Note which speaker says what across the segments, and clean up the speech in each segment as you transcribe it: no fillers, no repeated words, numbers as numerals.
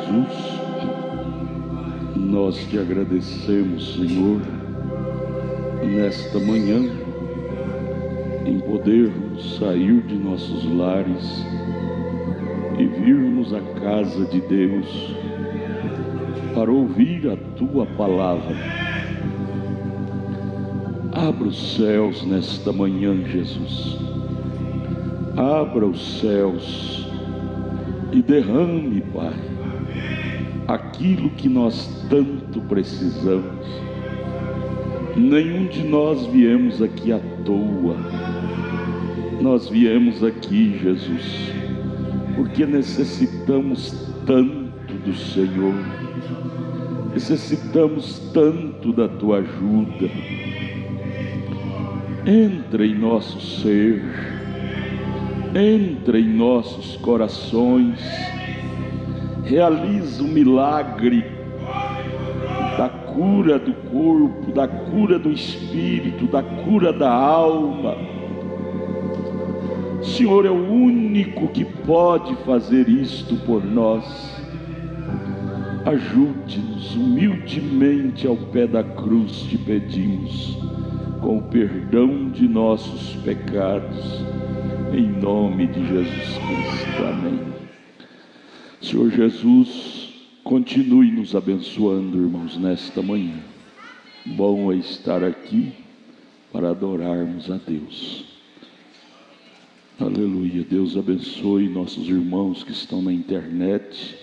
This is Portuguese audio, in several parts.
Speaker 1: Jesus, nós te agradecemos, Senhor, nesta manhã, em podermos sair de nossos lares e virmos à casa de Deus para ouvir a Tua palavra. Abra os céus nesta manhã, Jesus. Abra os céus e derrame, Pai, aquilo que nós tanto precisamos. Nenhum de nós viemos aqui à toa. Nós viemos aqui, Jesus, porque necessitamos tanto do Senhor. Necessitamos tanto da Tua ajuda. Entra em nosso ser, entra em nossos corações, realiza o milagre da cura do corpo, da cura do espírito, da cura da alma. O Senhor é o único que pode fazer isto por nós. Ajude-nos humildemente ao pé da cruz, te pedimos, com o perdão de nossos pecados, em nome de Jesus Cristo, amém. Senhor Jesus, continue nos abençoando, irmãos, nesta manhã. Bom é estar aqui para adorarmos a Deus. Aleluia. Deus abençoe nossos irmãos que estão na internet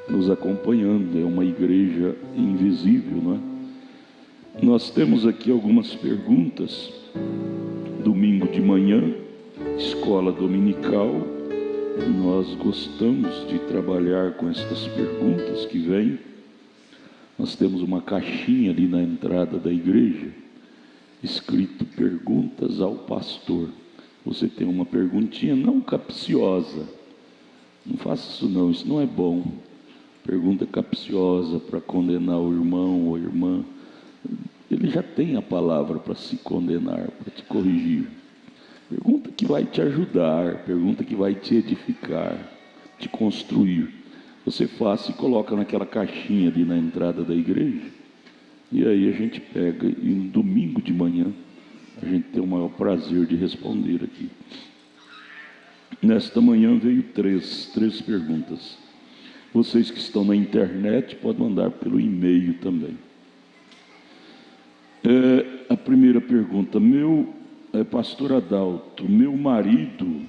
Speaker 1: nos acompanhando. É uma igreja invisível, não é? Nós temos aqui algumas perguntas. Domingo de manhã, escola dominical. Nós gostamos de trabalhar com estas perguntas que vêm. Nós temos uma caixinha ali na entrada da igreja, escrito perguntas ao pastor. Você tem uma perguntinha não capciosa. Não faça isso não, isso não é bom. Pergunta capciosa para condenar o irmão ou a irmã. Ele já tem a palavra para se condenar, para te corrigir. Pergunta que vai te ajudar, pergunta que vai te edificar, te construir. Você faz e coloca naquela caixinha ali na entrada da igreja. E aí a gente pega, e no domingo de manhã, a gente tem o maior prazer de responder aqui. Nesta manhã veio três perguntas. Vocês que estão na internet podem mandar pelo e-mail também. A primeira pergunta: pastor Adalto, meu marido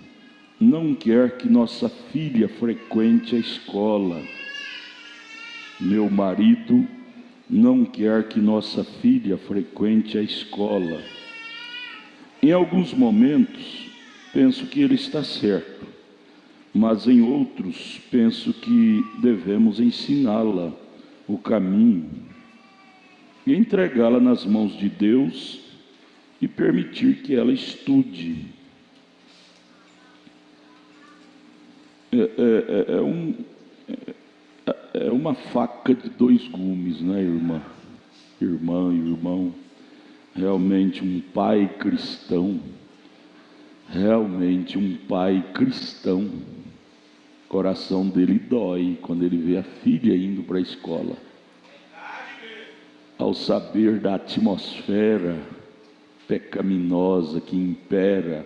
Speaker 1: não quer que nossa filha frequente a escola. Meu marido não quer que nossa filha frequente a escola. Em alguns momentos, penso que ele está certo, mas em outros, penso que devemos ensiná-la o caminho e entregá-la nas mãos de Deus e permitir que ela estude. É uma faca de dois gumes, né, irmã e irmão? Realmente um pai cristão, o coração dele dói quando ele vê a filha indo para a escola. Ao saber da atmosfera pecaminosa que impera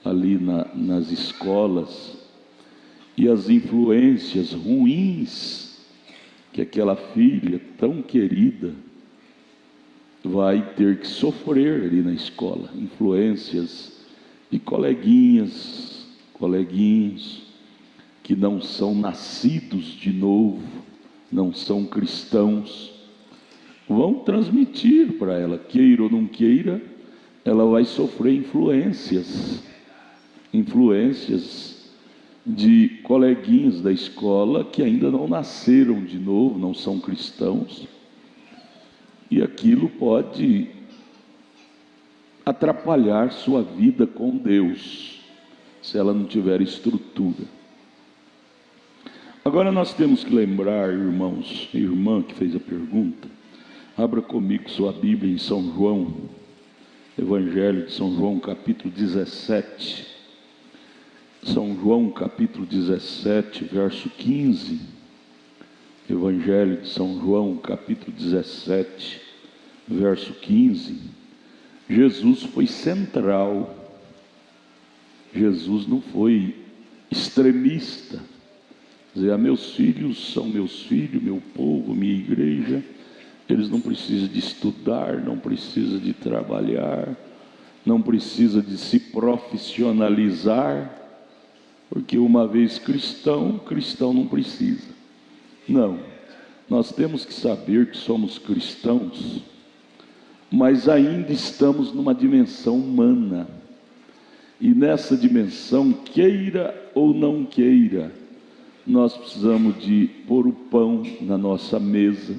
Speaker 1: ali nas escolas e as influências ruins que aquela filha tão querida vai ter que sofrer ali na escola, influências de coleguinhos que não são nascidos de novo, não são cristãos, vão transmitir para ela, queira ou não queira, ela vai sofrer influências de coleguinhos da escola que ainda não nasceram de novo, não são cristãos, e aquilo pode atrapalhar sua vida com Deus, se ela não tiver estrutura. Agora nós temos que lembrar, irmãos, irmã que fez a pergunta, abra comigo sua Bíblia em São João, Evangelho de São João, capítulo 17. São João, capítulo 17, verso 15. Evangelho de São João, capítulo 17, verso 15, Jesus foi central. Jesus não foi extremista. Dizer, meus filhos são meus filhos, meu povo, minha igreja, eles não precisam de estudar, não precisam de trabalhar, não precisam de se profissionalizar, porque uma vez cristão, cristão não precisa. Não, nós temos que saber que somos cristãos, mas ainda estamos numa dimensão humana. E nessa dimensão, queira ou não queira, nós precisamos de pôr o pão na nossa mesa,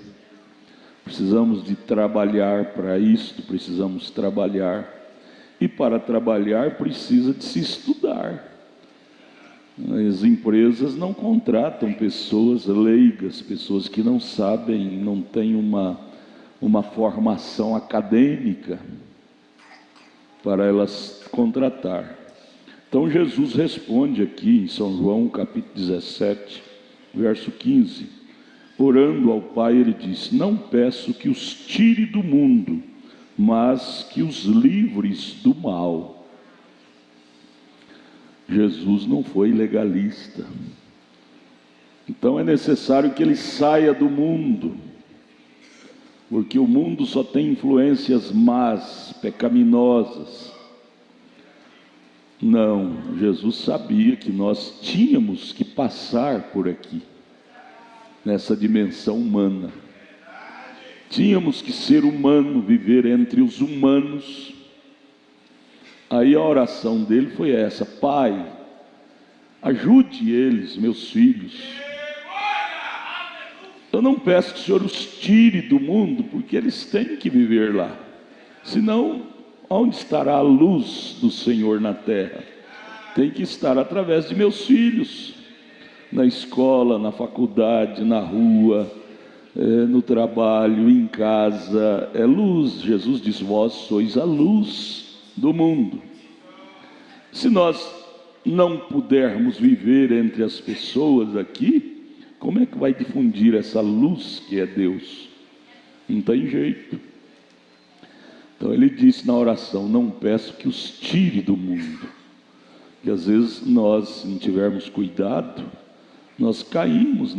Speaker 1: precisamos de trabalhar para isto, precisamos trabalhar. E para trabalhar precisa de se estudar. As empresas não contratam pessoas leigas, pessoas que não sabem, não têm uma formação acadêmica para elas contratar. Então Jesus responde aqui em São João capítulo 17, verso 15, orando ao Pai, ele diz: não peço que os tire do mundo, mas que os livres do mal. Jesus não foi legalista. Então é necessário que ele saia do mundo, porque o mundo só tem influências más, pecaminosas. Não, Jesus sabia que nós tínhamos que passar por aqui, nessa dimensão humana. Tínhamos que ser humano, viver entre os humanos. Aí a oração dele foi essa: Pai, ajude eles, meus filhos. Eu não peço que o Senhor os tire do mundo, porque eles têm que viver lá. Senão, onde estará a luz do Senhor na terra? Tem que estar através de meus filhos, na escola, na faculdade, na rua, no trabalho, em casa. É luz. Jesus diz: vós sois a luz do mundo. Se nós não pudermos viver entre as pessoas aqui, como é que vai difundir essa luz que é Deus? Não tem jeito. Então ele disse na oração: não peço que os tire do mundo, porque às vezes nós, se não tivermos cuidado, nós caímos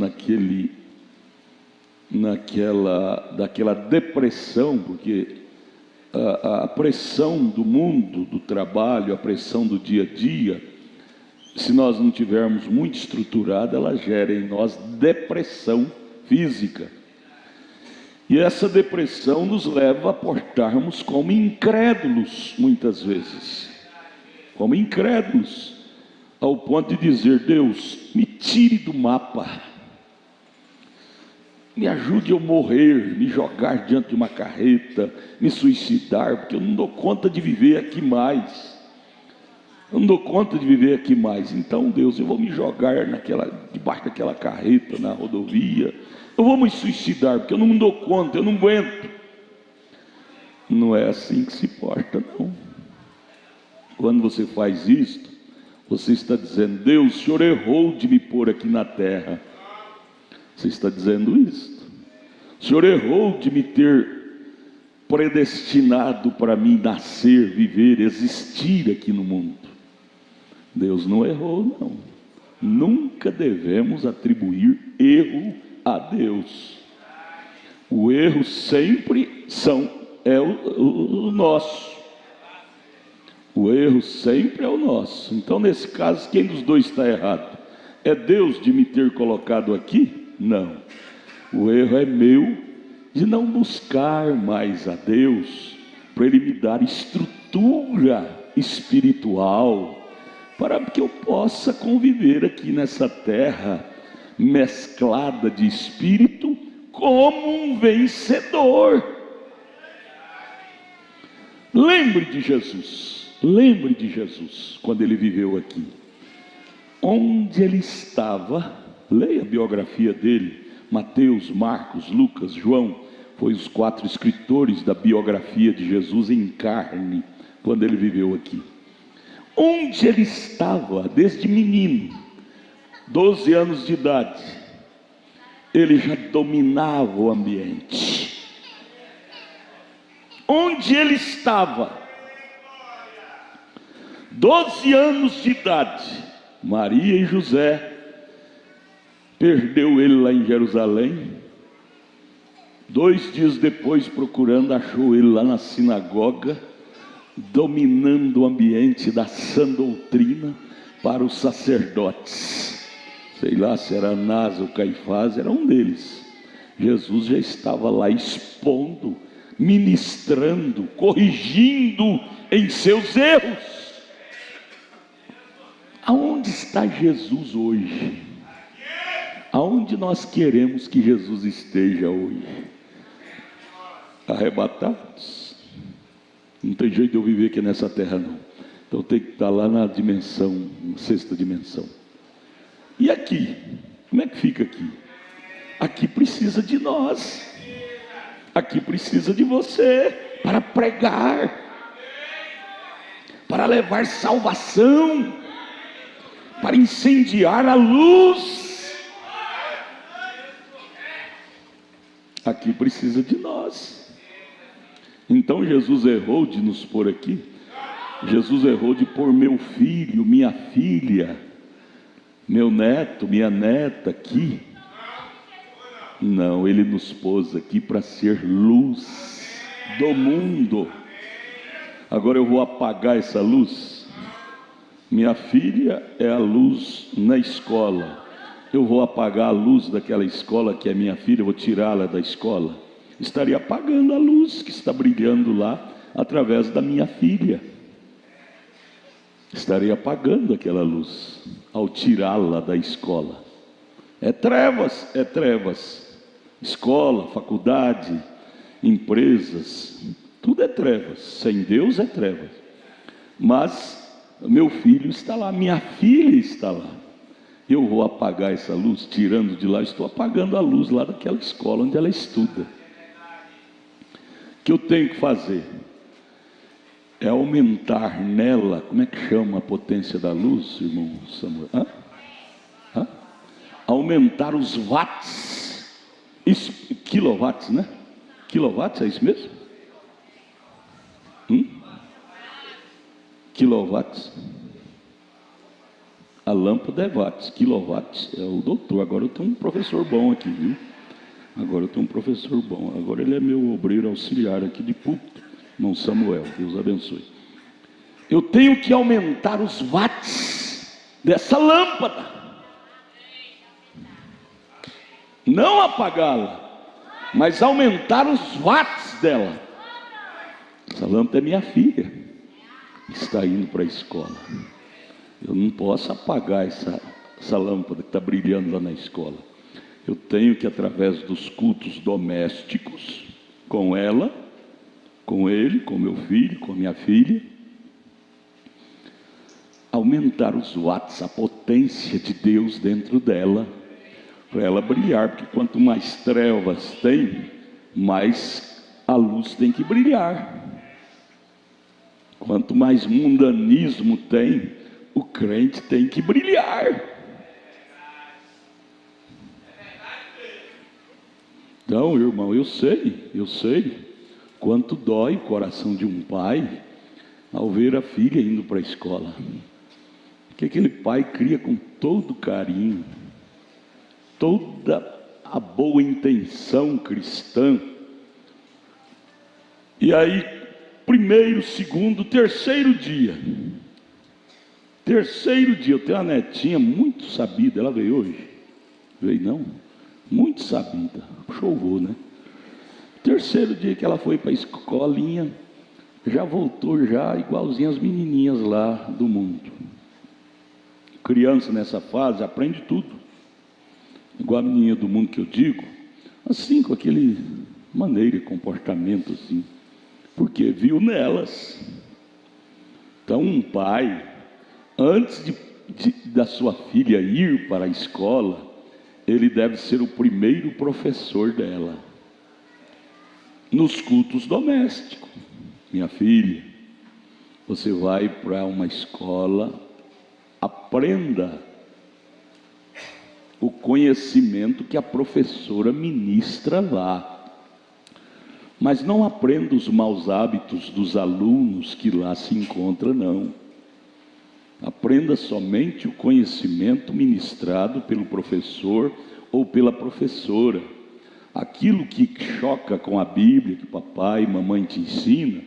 Speaker 1: daquela depressão, porque a pressão do mundo, do trabalho, a pressão do dia a dia, se nós não tivermos muito estruturada, ela gera em nós depressão física. E essa depressão nos leva a portarmos como incrédulos, muitas vezes. Como incrédulos, ao ponto de dizer: Deus, me tire do mapa. Me ajude a morrer, me jogar diante de uma carreta, me suicidar, porque eu não dou conta de viver aqui mais. Eu não dou conta de viver aqui mais. Então, Deus, eu vou me jogar debaixo daquela carreta, na rodovia. Eu vou me suicidar, porque eu não dou conta, eu não aguento. Não é assim que se porta, não. Quando você faz isto, você está dizendo: Deus, o Senhor errou de me pôr aqui na terra. Você está dizendo isso. O Senhor errou de me ter predestinado para mim nascer, viver, existir aqui no mundo. Deus não errou, não. Nunca devemos atribuir erro a Deus. O erro sempre é o nosso. O erro sempre é o nosso. Então, nesse caso, quem dos dois está errado? É Deus de me ter colocado aqui? Não, o erro é meu de não buscar mais a Deus, para Ele me dar estrutura espiritual, para que eu possa conviver aqui nessa terra, mesclada de espírito, como um vencedor. Lembre de Jesus, quando Ele viveu aqui, onde Ele estava. Leia a biografia dele, Mateus, Marcos, Lucas, João, foi os 4 escritores da biografia de Jesus em carne, quando ele viveu aqui. Onde ele estava, desde menino, 12 anos de idade, ele já dominava o ambiente. Onde ele estava, 12 anos de idade, Maria e José perdeu ele lá em Jerusalém. 2 dias depois, procurando, achou ele lá na sinagoga, dominando o ambiente da sã doutrina para os sacerdotes. Sei lá se era Anás ou Caifás, era um deles. Jesus já estava lá expondo, ministrando, corrigindo em seus erros. Aonde está Jesus hoje? Aonde nós queremos que Jesus esteja hoje? Arrebatados. Não tem jeito de eu viver aqui nessa terra não. Então tem que estar lá na dimensão, na 6ª dimensão. E aqui? Como é que fica aqui? Aqui precisa de nós. Aqui precisa de você para pregar, para levar salvação, para incendiar a luz. Aqui precisa de nós. Então Jesus errou de nos pôr aqui. Jesus errou de pôr meu filho, minha filha, meu neto, minha neta aqui. Não, ele nos pôs aqui para ser luz do mundo. Agora eu vou apagar essa luz. Minha filha é a luz na escola. Eu vou apagar a luz daquela escola que é minha filha, eu vou tirá-la da escola. Estaria apagando a luz que está brilhando lá através da minha filha. Estaria apagando aquela luz ao tirá-la da escola. É trevas, é trevas. Escola, faculdade, empresas, tudo é trevas. Sem Deus é trevas. Mas meu filho está lá, minha filha está lá. Eu vou apagar essa luz, tirando de lá, estou apagando a luz lá daquela escola onde ela estuda. O que eu tenho que fazer é aumentar nela, como é que chama a potência da luz, irmão Samuel? Aumentar os watts, quilowatts, né? Quilowatts, é isso mesmo? Quilowatts. A lâmpada é watts, quilowatts é o doutor. Agora eu tenho um professor bom aqui, viu? Agora eu tenho um professor bom. Agora ele é meu obreiro auxiliar aqui de púlpito, irmão Samuel. Deus abençoe. Eu tenho que aumentar os watts dessa lâmpada, não apagá-la, mas aumentar os watts dela. Essa lâmpada é minha filha, está indo para a escola. Eu não posso apagar essa lâmpada que está brilhando lá na escola. Eu tenho que, através dos cultos domésticos, com ela, com ele, com meu filho, com minha filha, aumentar os watts, a potência de Deus dentro dela, para ela brilhar, porque quanto mais trevas tem, mais a luz tem que brilhar. Quanto mais mundanismo tem, o crente tem que brilhar. Então, irmão, eu sei quanto dói o coração de um pai ao ver a filha indo para a escola. Que aquele pai cria com todo carinho, toda a boa intenção cristã. E aí, primeiro, segundo, terceiro dia, eu tenho uma netinha muito sabida. Ela veio hoje? Veio não? Muito sabida, chovou, né? Terceiro dia que ela foi para a escolinha, já voltou já igualzinho as menininhas lá do mundo. Criança nessa fase aprende tudo, igual a menininha do mundo que eu digo, assim, com aquele maneira e comportamento assim, porque viu nelas. Então um pai, antes da sua filha ir para a escola, ele deve ser o primeiro professor dela nos cultos domésticos. Minha filha, você vai para uma escola, aprenda o conhecimento que a professora ministra lá. Mas não aprenda os maus hábitos dos alunos que lá se encontram, não. Aprenda somente o conhecimento ministrado pelo professor ou pela professora. Aquilo que choca com a Bíblia, que papai e mamãe te ensina,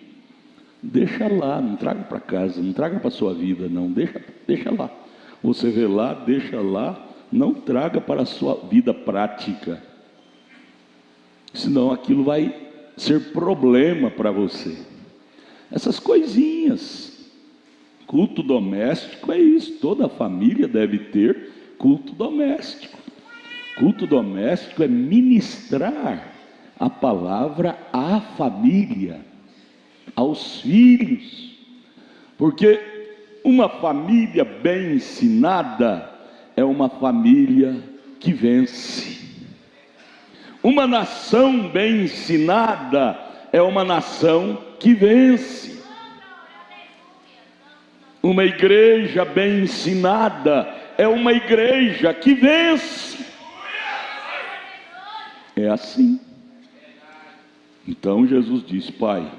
Speaker 1: deixa lá, não traga para casa, não traga para a sua vida, não, deixa lá. Você vê lá, deixa lá, não traga para a sua vida prática. Senão aquilo vai ser problema para você. Essas coisinhas. Culto doméstico é isso, toda família deve ter culto doméstico. Culto doméstico é ministrar a palavra à família, aos filhos, porque uma família bem ensinada é uma família que vence. Uma nação bem ensinada é uma nação que vence. Uma igreja bem ensinada é uma igreja que vence. É assim. Então Jesus diz: Pai,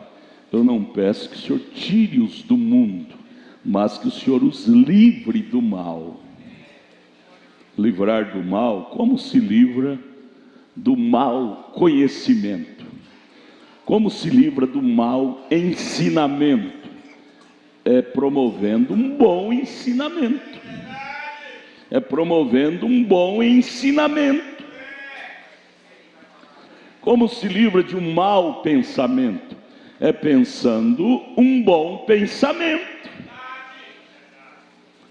Speaker 1: eu não peço que o Senhor tire-os do mundo, mas que o Senhor os livre do mal. Livrar do mal, como se livra do mau conhecimento? Como se livra do mau ensinamento? É promovendo um bom ensinamento. É promovendo um bom ensinamento. Como se livra de um mau pensamento? É pensando um bom pensamento.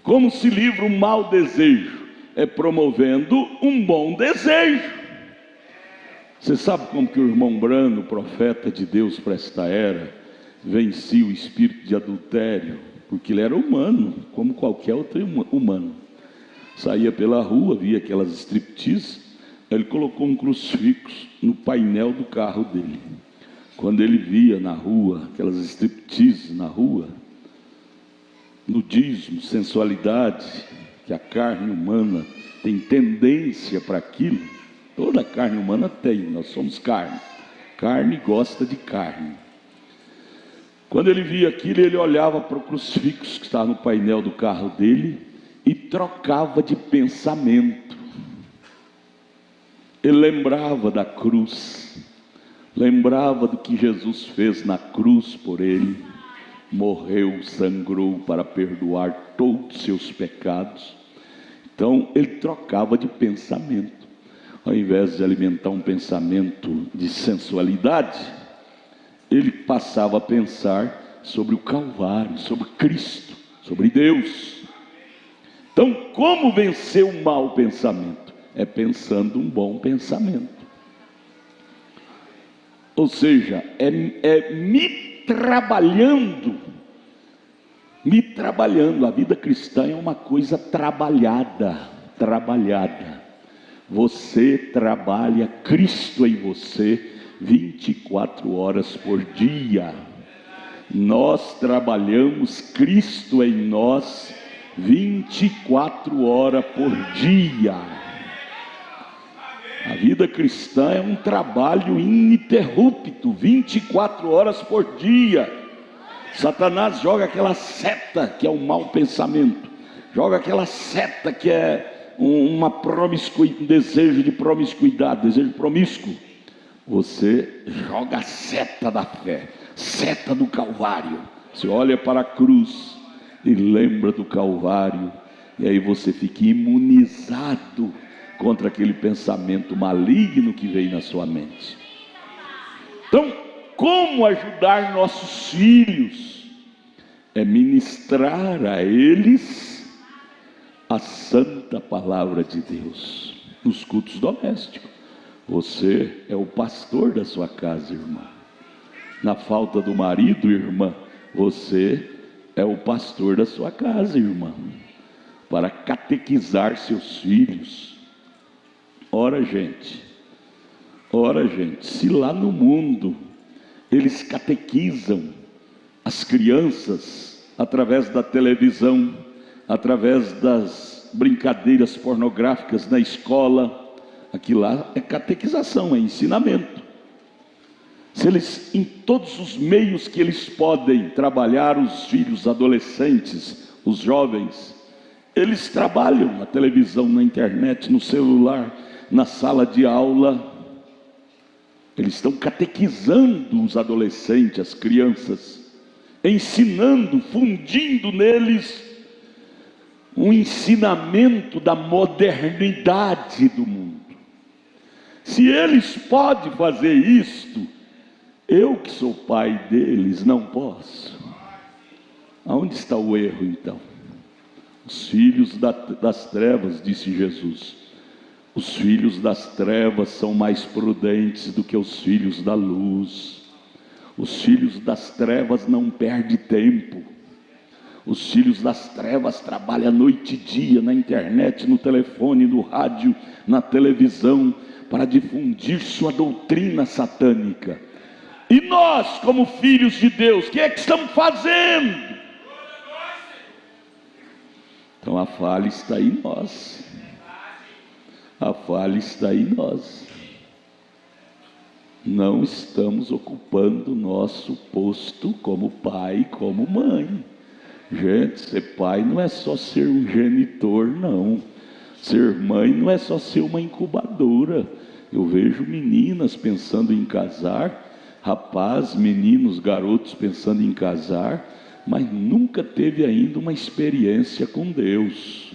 Speaker 1: Como se livra um mau desejo? É promovendo um bom desejo. Você sabe como que o irmão Brano, profeta de Deus para esta era, vencia o espírito de adultério? Porque ele era humano, como qualquer outro humano. Saía pela rua, via aquelas striptease, ele colocou um crucifixo no painel do carro dele. Quando ele via na rua, aquelas striptease na rua, nudismo, sensualidade, que a carne humana tem tendência para aquilo. Toda a carne humana tem, nós somos carne. Carne gosta de carne. Quando ele via aquilo, ele olhava para o crucifixo que estava no painel do carro dele e trocava de pensamento. Ele lembrava da cruz, lembrava do que Jesus fez na cruz por ele, morreu, sangrou para perdoar todos os seus pecados. Então ele trocava de pensamento. Ao invés de alimentar um pensamento de sensualidade, ele passava a pensar sobre o Calvário, sobre Cristo, sobre Deus. Então, como vencer o mau pensamento? É pensando um bom pensamento. Ou seja, é me trabalhando. A vida cristã é uma coisa trabalhada. Você trabalha Cristo em você 24 horas por dia. Nós trabalhamos Cristo em nós 24 horas por dia. A vida cristã é um trabalho ininterrupto, 24 horas por dia. Satanás joga aquela seta que é o mau pensamento, joga aquela seta que é um desejo de promiscuidade, desejo promíscuo. Você joga a seta da fé, seta do Calvário. Você olha para a cruz e lembra do Calvário, e aí você fica imunizado contra aquele pensamento maligno que veio na sua mente. Então, como ajudar nossos filhos? É ministrar a eles a santa palavra de Deus nos cultos domésticos. Você é o pastor da sua casa, irmã. Na falta do marido, irmã, você é o pastor da sua casa, irmã, para catequizar seus filhos. Ora, gente, se lá no mundo eles catequizam as crianças através da televisão, através brincadeiras pornográficas na escola. Aquilo lá é catequização, é ensinamento. Se eles, em todos os meios que eles podem trabalhar os filhos, adolescentes, os jovens, eles trabalham na televisão, na internet, no celular, na sala de aula. Eles estão catequizando os adolescentes, as crianças, ensinando, fundindo neles um ensinamento da modernidade do mundo. Se eles podem fazer isto, eu que sou pai deles não posso. Aonde está o erro então? Os filhos das trevas, disse Jesus, os filhos das trevas são mais prudentes do que os filhos da luz. Os filhos das trevas não perdem tempo. Os filhos das trevas trabalham noite e dia na internet, no telefone, no rádio, na televisão, para difundir sua doutrina satânica. E nós, como filhos de Deus, o que é que estamos fazendo? Então a falha está em nós. A falha está em nós. Não estamos ocupando o nosso posto como pai, como mãe. Gente, ser pai não é só ser um genitor, não. Ser mãe não é só ser uma incubadora. Eu vejo meninas pensando em casar, rapazes, meninos, garotos pensando em casar, mas nunca teve ainda uma experiência com Deus.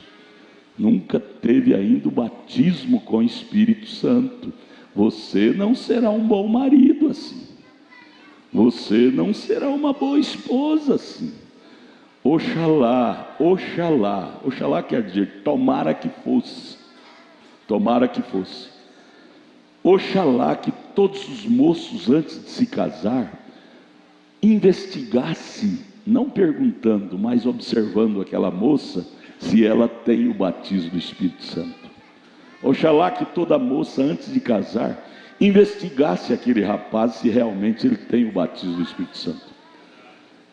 Speaker 1: Nunca teve ainda o batismo com o Espírito Santo. Você não será um bom marido assim. Você não será uma boa esposa assim. Oxalá, oxalá, oxalá quer dizer tomara que fosse. Tomara que fosse. Oxalá que todos os moços antes de se casar investigassem, não perguntando, mas observando aquela moça, se ela tem o batismo do Espírito Santo. Oxalá que toda moça antes de casar investigasse aquele rapaz se realmente ele tem o batismo do Espírito Santo,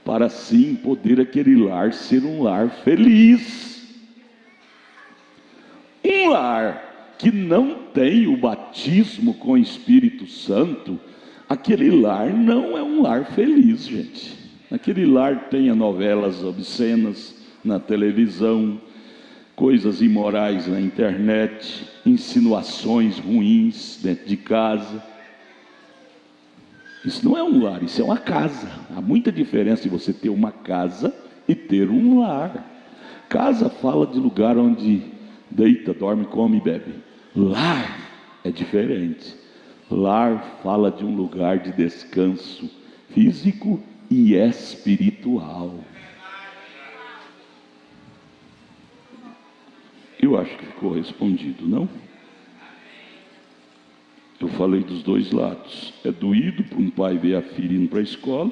Speaker 1: para assim poder aquele lar ser um lar feliz. Um lar que não tem o batismo com o Espírito Santo, aquele lar não é um lar feliz, gente. Aquele lar tem novelas obscenas na televisão, coisas imorais na internet, insinuações ruins dentro de casa. Isso não é um lar, isso é uma casa. Há muita diferença de você ter uma casa e ter um lar. Casa fala de lugar onde deita, dorme, come e bebe. Lar é diferente. Lar fala de um lugar de descanso físico e espiritual. Eu acho que ficou respondido, não? Eu falei dos dois lados. É doído para um pai ver a filha indo para a escola,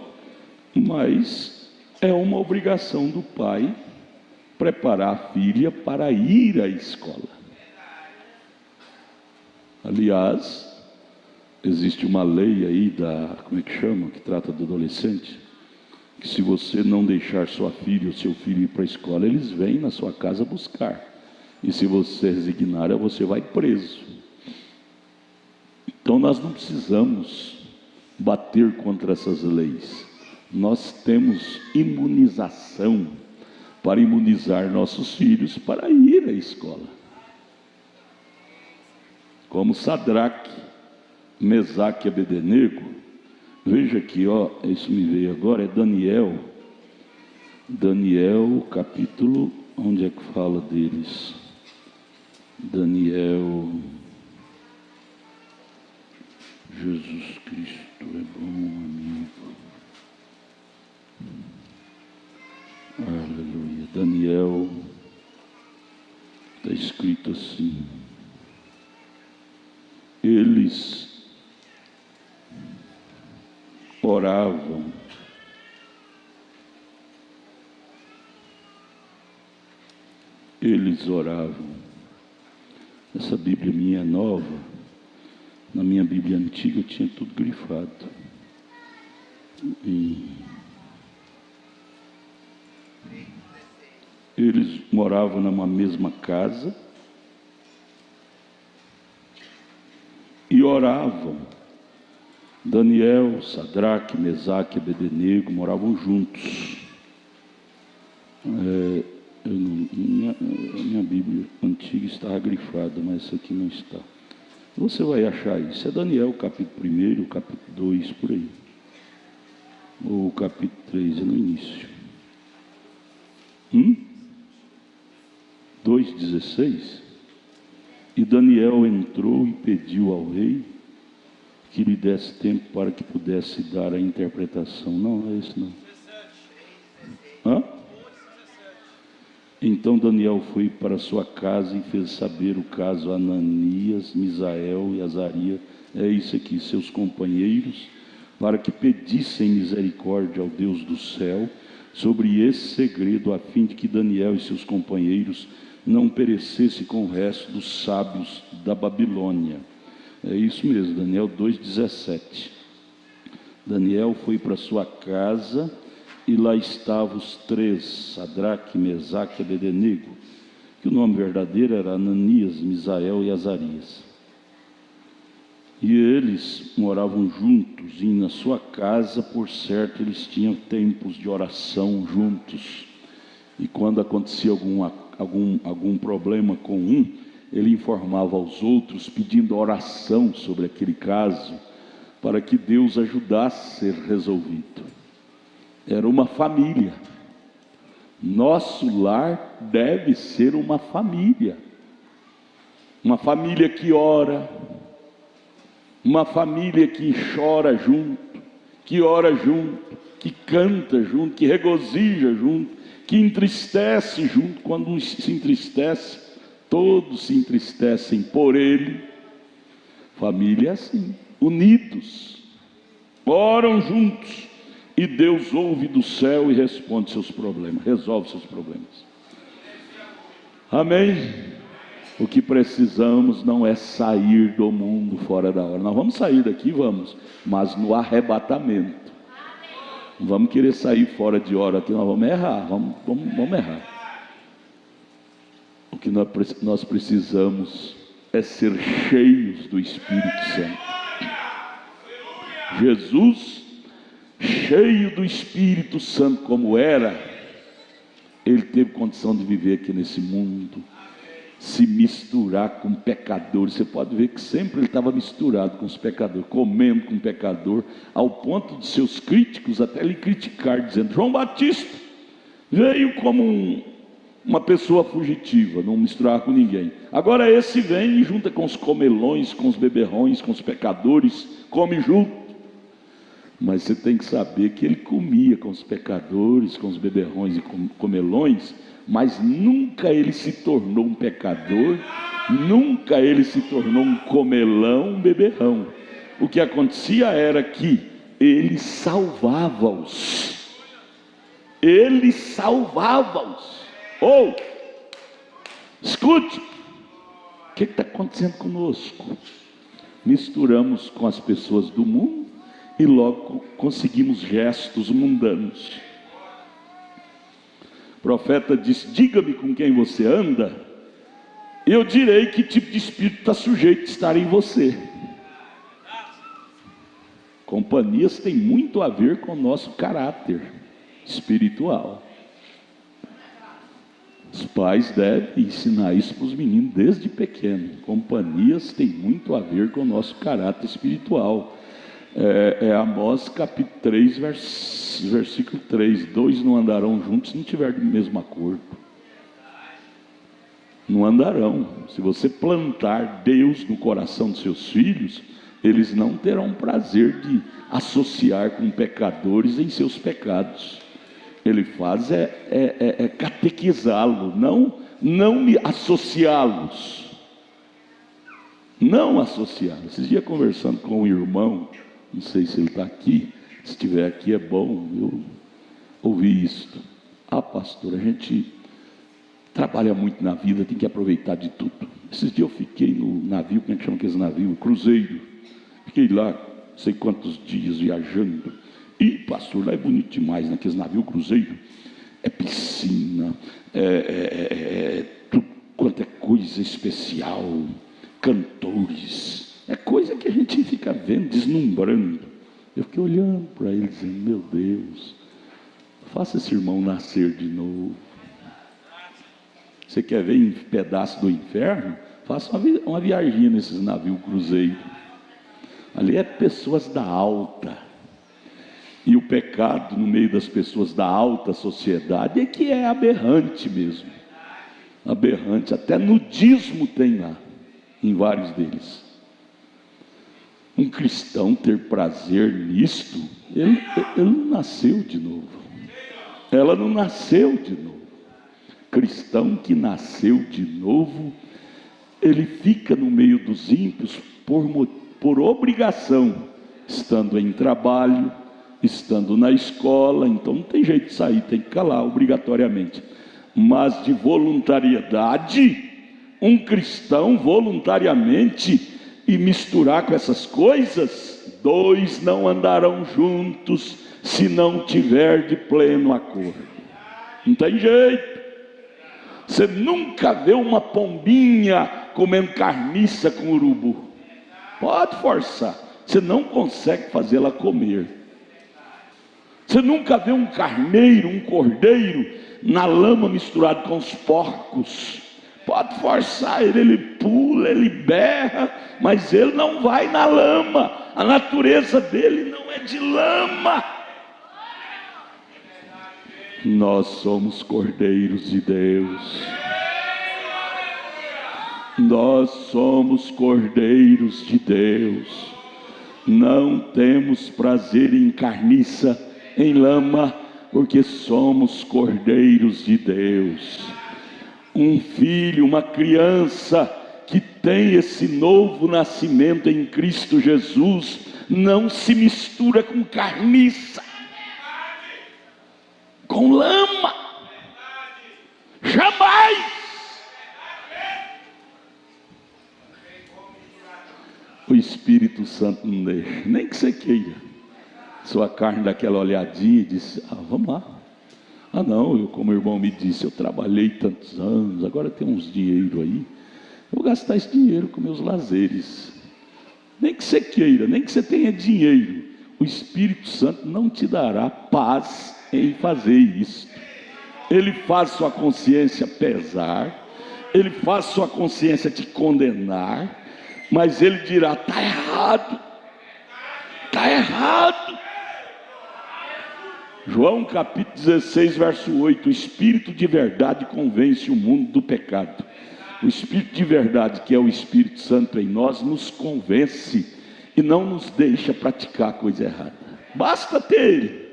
Speaker 1: mas é uma obrigação do pai preparar a filha para ir à escola. Aliás, existe uma lei aí como é que chama? Que trata do adolescente. Que se você não deixar sua filha ou seu filho ir para a escola, eles vêm na sua casa buscar. E se você resignar, você vai preso. Então nós não precisamos bater contra essas leis. Nós temos imunização para imunizar nossos filhos para ir à escola. Como Sadraque, Mesaque e Abednego. Veja aqui, ó, isso me veio agora, é Daniel. Daniel, capítulo, onde é que fala deles? Daniel, Jesus Cristo é bom, amigo. Aleluia. Daniel, está escrito assim: eles oravam Essa Bíblia minha é nova. Na minha Bíblia antiga eu tinha tudo grifado. Eles moravam numa mesma casa e oravam. Daniel, Sadraque, Mesaque e Abednego moravam juntos. Minha Bíblia antiga estava grifada, mas essa aqui não está. Você vai achar isso. É Daniel, capítulo 1, capítulo 2, por aí. Ou capítulo 3, é no início. 2,16. E Daniel entrou e pediu ao rei que lhe desse tempo para que pudesse dar a interpretação. Não é isso não. Hã? Então Daniel foi para sua casa e fez saber o caso a Ananias, Misael e Azarias, é isso aqui, seus companheiros, para que pedissem misericórdia ao Deus do céu sobre esse segredo, a fim de que Daniel e seus companheiros não perecessem com o resto dos sábios da Babilônia. É isso mesmo, Daniel 2,17. Daniel foi para sua casa e lá estavam os três, Sadraque, Mesaque e Abednego, que o nome verdadeiro era Ananias, Misael e Azarias. E eles moravam juntos, e na sua casa, por certo, eles tinham tempos de oração juntos. E quando acontecia algum problema com um, ele informava aos outros, pedindo oração sobre aquele caso, para que Deus ajudasse a ser resolvido. Era uma família. Nosso lar deve ser uma família que ora, uma família que chora junto, que ora junto, que canta junto, que regozija junto, que entristece junto. Quando um se entristece, todos se entristecem por ele. Família é assim, unidos, oram juntos, e Deus ouve do céu e responde seus problemas, resolve seus problemas. Amém? O que precisamos não é sair do mundo fora da hora. Nós vamos sair daqui, vamos, mas no arrebatamento. Não vamos querer sair fora de hora aqui, nós vamos errar, vamos errar. O que nós precisamos é ser cheios do Espírito Santo. Jesus, cheio do Espírito Santo como era, ele teve condição de viver aqui nesse mundo, se misturar com pecadores. Você pode ver que sempre ele estava misturado com os pecadores, comendo com pecador, ao ponto de seus críticos até lhe criticar, dizendo: João Batista veio como uma pessoa fugitiva, não misturar com ninguém. Agora esse vem e junta com os comelões, com os beberrões, com os pecadores, come junto. Mas você tem que saber que ele comia com os pecadores, com os beberrões e comelões, mas nunca ele se tornou um pecador, nunca ele se tornou um comelão, um beberrão. O que acontecia era que ele salvava-os. Ele salvava-os. Escute, o que está acontecendo conosco? Misturamos com as pessoas do mundo e logo conseguimos gestos mundanos. O profeta disse: diga-me com quem você anda, eu direi que tipo de espírito está sujeito a estar em você. Companhias têm muito a ver com o nosso caráter espiritual. Os pais devem ensinar isso para os meninos desde pequeno. Companhias têm muito a ver com o nosso caráter espiritual. Amós capítulo 3, versículo 3: 2 não andarão juntos se não tiver do mesmo acordo. Não andarão. Se você plantar Deus no coração dos seus filhos, eles não terão prazer de associar com pecadores em seus pecados. Ele faz catequizá-lo, não associá-los. Não associá-los. Esses dias conversando com um irmão, não sei se ele está aqui, se estiver aqui é bom eu ouvir isso. Pastor, a gente trabalha muito na vida, tem que aproveitar de tudo. Esses dias eu fiquei no navio, como é que chama aquele navio? Cruzeiro. Fiquei lá, não sei quantos dias viajando. E pastor, lá é bonito demais naqueles navios cruzeiro. é piscina, tudo quanto é coisa especial, cantores, é coisa que a gente fica vendo, deslumbrando. Eu fiquei olhando para ele, dizendo: meu Deus, faça esse irmão nascer de novo. Você quer ver em pedaço do inferno? Faça uma viagem nesses navios cruzeiros. Ali é pessoas da alta. E o pecado no meio das pessoas da alta sociedade é que é aberrante mesmo. Aberrante, até nudismo tem lá, em vários deles. Um cristão ter prazer nisto, ele não nasceu de novo. Ela não nasceu de novo. Cristão que nasceu de novo, ele fica no meio dos ímpios por obrigação, estando em trabalho, estando na escola. Então não tem jeito de sair, tem que calar obrigatoriamente. Mas de voluntariedade, um cristão voluntariamente, e misturar com essas coisas, dois não andarão juntos se não tiver de pleno acordo. Não tem jeito. Você nunca vê uma pombinha comendo carniça com urubu. Pode forçar, você não consegue fazê-la comer. Você nunca vê um carneiro, um cordeiro na lama misturado com os porcos. Pode forçar ele pula, ele berra, mas ele não vai na lama. A natureza dele não é de lama. Nós somos cordeiros de Deus. Nós somos cordeiros de Deus. Não temos prazer em carniça, em lama, porque somos cordeiros de Deus. Um filho, uma criança que tem esse novo nascimento em Cristo Jesus, não se mistura com carniça, com lama, jamais. O Espírito Santo não deixa, nem que você queira. Sua carne dá aquela olhadinha e diz: vamos lá. Não, como o irmão me disse, eu trabalhei tantos anos, agora tem uns dinheiro aí, eu vou gastar esse dinheiro com meus lazeres. Nem que você queira, nem que você tenha dinheiro, o Espírito Santo não te dará paz em fazer isso. Ele faz sua consciência pesar, ele faz sua consciência te condenar, mas ele dirá: está errado, está errado. João capítulo 16, verso 8: o Espírito de verdade convence o mundo do pecado. O Espírito de verdade, que é o Espírito Santo em nós, nos convence e não nos deixa praticar coisa errada. Basta ter ele,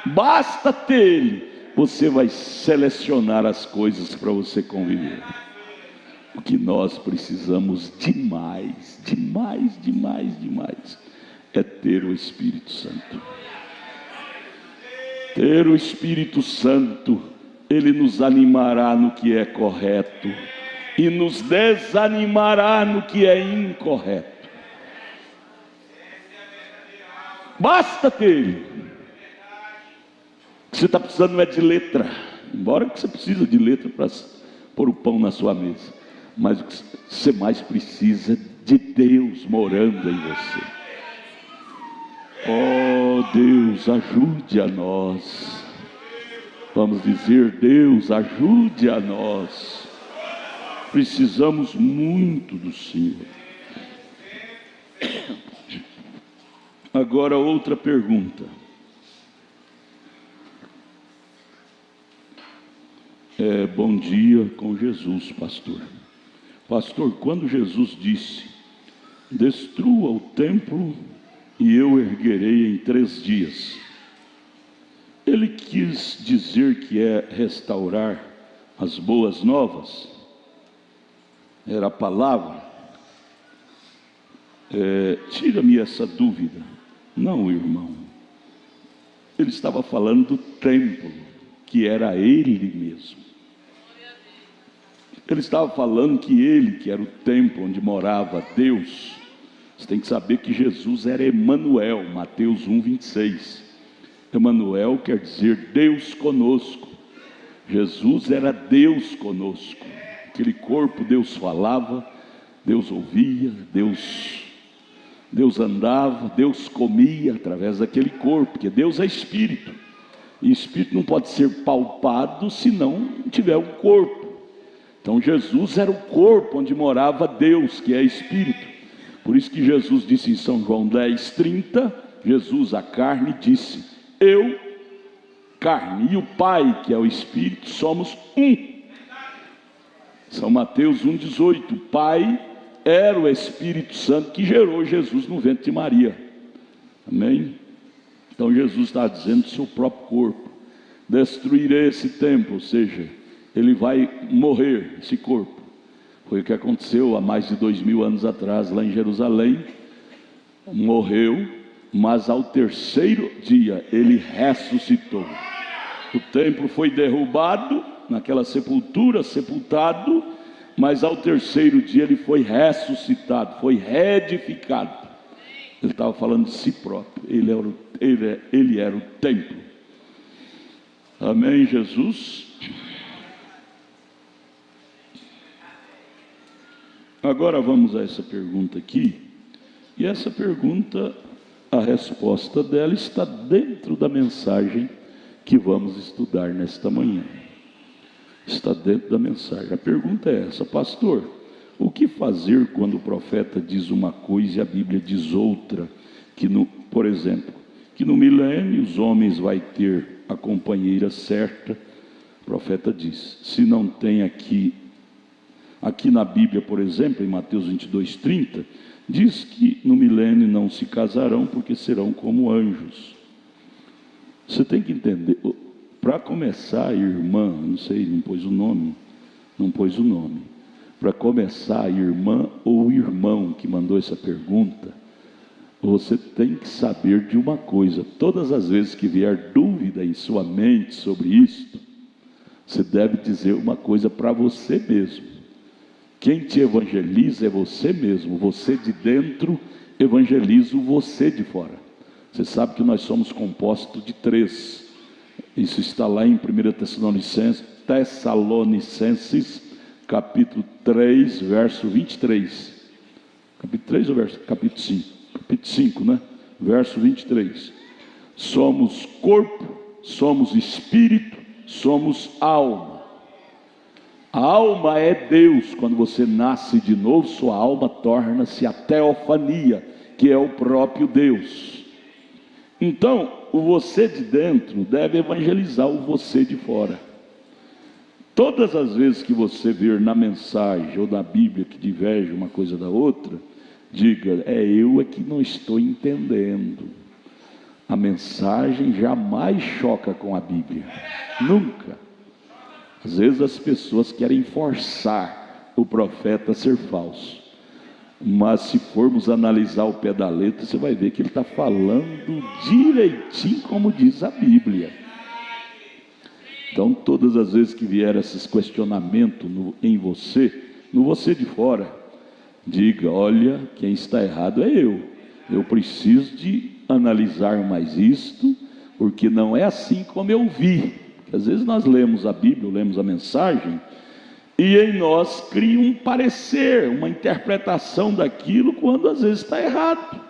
Speaker 1: basta ter ele, você vai selecionar as coisas para você conviver. O que nós precisamos demais, é ter o Espírito Santo. Ter o Espírito Santo, ele nos animará no que é correto e nos desanimará no que é incorreto. Basta ter ele. O que você está precisando não é de letra, embora que você precisa de letra para pôr o pão na sua mesa, mas o que você mais precisa é de Deus morando em você. Oh Deus, ajude a nós. Vamos dizer: Deus, ajude a nós. Precisamos muito do Senhor. Agora outra pergunta. Bom dia com Jesus, pastor. Pastor, quando Jesus disse: destrua o templo e eu erguerei em 3 dias, ele quis dizer que é restaurar as boas novas? Era a palavra? Tira-me essa dúvida. Não, irmão. Ele estava falando do templo, que era ele mesmo. Ele estava falando que ele, que era o templo onde morava Deus. Você tem que saber que Jesus era Emanuel, Mateus 1, 26. Emanuel quer dizer Deus conosco. Jesus era Deus conosco. Aquele corpo, Deus falava, Deus ouvia, Deus andava, Deus comia através daquele corpo, porque Deus é espírito. E espírito não pode ser palpado se não tiver um corpo. Então Jesus era o corpo onde morava Deus, que é espírito. Por isso que Jesus disse em São João 10:30, Jesus, a carne, disse: eu, carne, e o Pai, que é o Espírito, somos um. São Mateus 1,18, o Pai era o Espírito Santo que gerou Jesus no ventre de Maria. Amém? Então Jesus está dizendo do seu próprio corpo: destruirei esse templo, ou seja, ele vai morrer, esse corpo. Foi o que aconteceu há mais de 2000 anos atrás, lá em Jerusalém. Morreu, mas ao terceiro dia ele ressuscitou. O templo foi derrubado, naquela sepultura, sepultado, mas ao terceiro dia ele foi ressuscitado, foi reedificado. Ele estava falando de si próprio, ele era o templo. Amém, Jesus? Agora vamos a essa pergunta aqui, e essa pergunta, a resposta dela está dentro da mensagem que vamos estudar nesta manhã. Está dentro da mensagem. A pergunta é essa: pastor, o que fazer quando o profeta diz uma coisa e a Bíblia diz outra? Por exemplo, que no milênio os homens vão ter a companheira certa. O profeta diz: se não tem aqui na Bíblia, por exemplo, em Mateus 22:30, diz que no milênio não se casarão porque serão como anjos. Você tem que entender, para começar, a irmã, não sei, não pôs o nome. Para começar, a irmã ou o irmão que mandou essa pergunta, você tem que saber de uma coisa: todas as vezes que vier dúvida em sua mente sobre isto, você deve dizer uma coisa para você mesmo. Quem te evangeliza é você mesmo. Você de dentro evangeliza o você de fora. Você sabe que nós somos compostos de 3. Isso está lá em 1 Tessalonicenses, capítulo 3, verso 23. Capítulo 3 ou capítulo 5? Capítulo 5, né? Verso 23. Somos corpo, somos espírito, somos alma. A alma é Deus. Quando você nasce de novo, sua alma torna-se a teofania, que é o próprio Deus. Então, o você de dentro deve evangelizar o você de fora. Todas as vezes que você vir na mensagem ou na Bíblia que diverge uma coisa da outra, diga: eu que não estou entendendo. A mensagem jamais choca com a Bíblia, nunca. Às vezes as pessoas querem forçar o profeta a ser falso, mas se formos analisar o pé da letra, você vai ver que ele está falando direitinho como diz a Bíblia. Então, todas as vezes que vier esses questionamentos em você, no você de fora, diga: olha, quem está errado é eu preciso de analisar mais isto, porque não é assim como eu vi. Às vezes nós lemos a Bíblia, lemos a mensagem, e em nós cria um parecer, uma interpretação daquilo, quando às vezes está errado.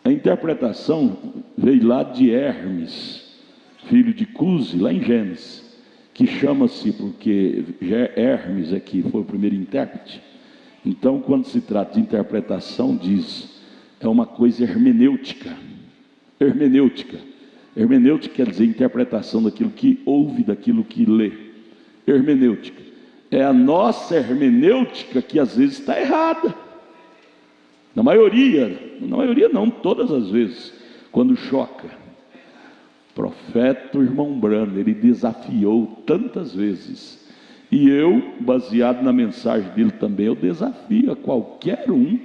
Speaker 1: A interpretação veio lá de Hermes, filho de Cuse, lá em Gênesis, que chama-se, porque Hermes aqui foi o primeiro intérprete. Então, quando se trata de interpretação, é uma coisa hermenêutica. Hermenêutica quer dizer interpretação daquilo que ouve, daquilo que lê. Hermenêutica é a nossa hermenêutica que às vezes está errada. Na maioria não, todas as vezes, quando choca. O profeta, o irmão Brano, ele desafiou tantas vezes. E eu, baseado na mensagem dele também, eu desafio a qualquer um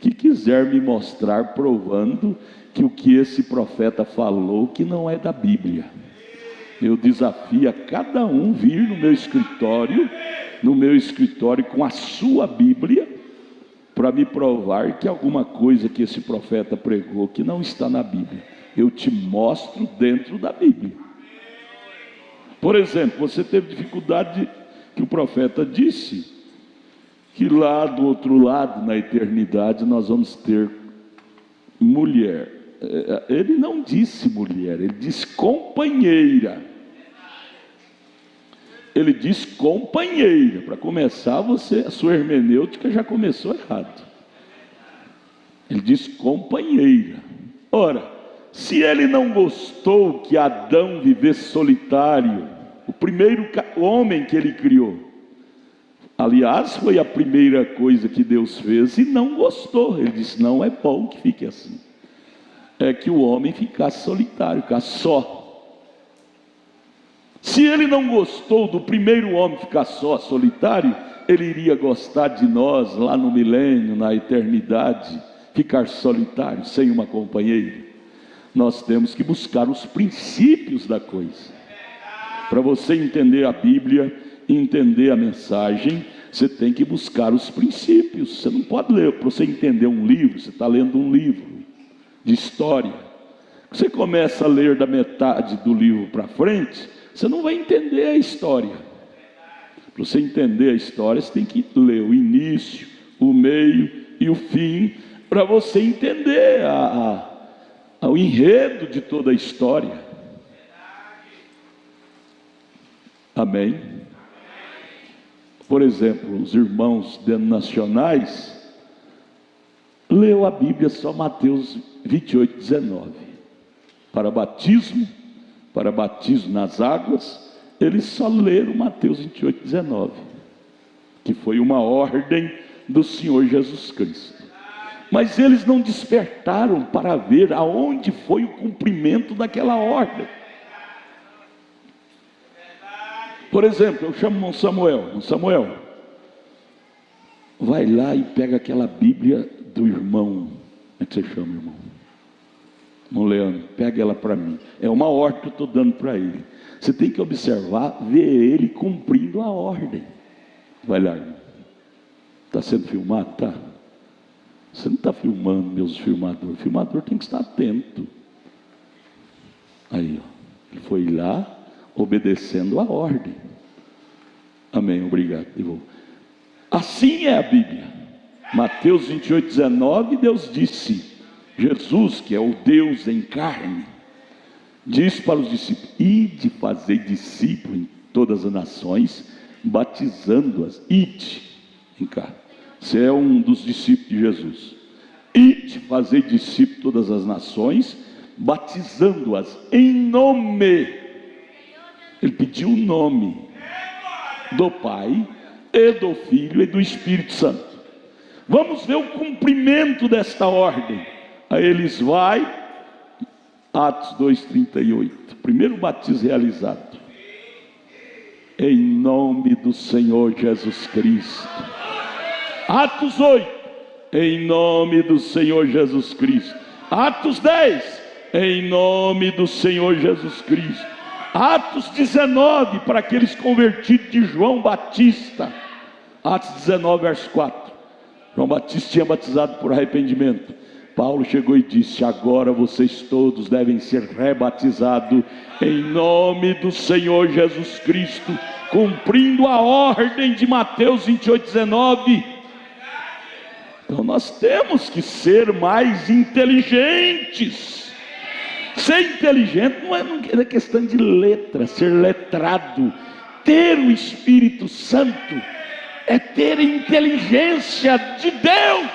Speaker 1: que quiser me mostrar provando que o que esse profeta falou que não é da Bíblia. Eu desafio a cada um vir no meu escritório com a sua Bíblia, para me provar que alguma coisa que esse profeta pregou que não está na Bíblia, eu te mostro dentro da Bíblia. Por exemplo, você teve dificuldade que o profeta disse que lá do outro lado, na eternidade, nós vamos ter mulher. Ele não disse mulher, ele disse companheira. Ele diz companheira. Para começar, a sua hermenêutica já começou errado. Ele diz companheira. Ora, se ele não gostou que Adão vivesse solitário, o primeiro homem que ele criou, aliás, foi a primeira coisa que Deus fez e não gostou. Ele disse: não é bom que fique assim. É que o homem ficasse solitário, ficasse só. Se ele não gostou do primeiro homem ficar só, solitário, ele iria gostar de nós lá no milênio, na eternidade, ficar solitário, sem uma companheira. Nós temos que buscar os princípios da coisa. Para você entender a Bíblia, entender a mensagem, você tem que buscar os princípios. Você não pode ler, para você entender um livro, você está lendo um livro de história. Você começa a ler da metade do livro para frente, você não vai entender a história. Para você entender a história, você tem que ler o início, o meio e o fim, para você entender o enredo de toda a história. Amém? Por exemplo, os irmãos denominacionais leu a Bíblia só Mateus 28, 19. Para batismo nas águas, eles só leram Mateus 28, 19, que foi uma ordem do Senhor Jesus Cristo. Mas eles não despertaram para ver aonde foi o cumprimento daquela ordem. Por exemplo, eu chamo o Samuel. Samuel, vai lá e pega aquela Bíblia do irmão. Como é que você chama, irmão? Irmão Leandro, pega ela para mim. É uma ordem que eu estou dando para ele. Você tem que observar, ver ele cumprindo a ordem. Vai lá, irmão. Está sendo filmado? Tá. Você não está filmando, meus filmadores. O filmador tem que estar atento. Aí, ó. Ele foi lá, obedecendo a ordem. Amém, obrigado. Assim é a Bíblia. Mateus 28, 19, Deus disse, Jesus, que é o Deus em carne, diz para os discípulos: ide fazer discípulos em todas as nações, batizando-as. Ide, em cá. Você é um dos discípulos de Jesus. Ide fazer discípulos de todas as nações, batizando-as em nome. Ele pediu o nome do Pai, e do Filho, e do Espírito Santo. Vamos ver o cumprimento desta ordem. Aí eles vai, Atos 2,38, primeiro batismo realizado, em nome do Senhor Jesus Cristo. Atos 8, em nome do Senhor Jesus Cristo. Atos 10, em nome do Senhor Jesus Cristo. Atos 19, para aqueles convertidos de João Batista. Atos 19, verso 4. João Batista tinha batizado por arrependimento. Paulo chegou e disse: agora vocês todos devem ser rebatizados em nome do Senhor Jesus Cristo, cumprindo a ordem de Mateus 28, 19. Então nós temos que ser mais inteligentes. Ser inteligente não é questão de letra, ser letrado. Ter o Espírito Santo é ter a inteligência de Deus.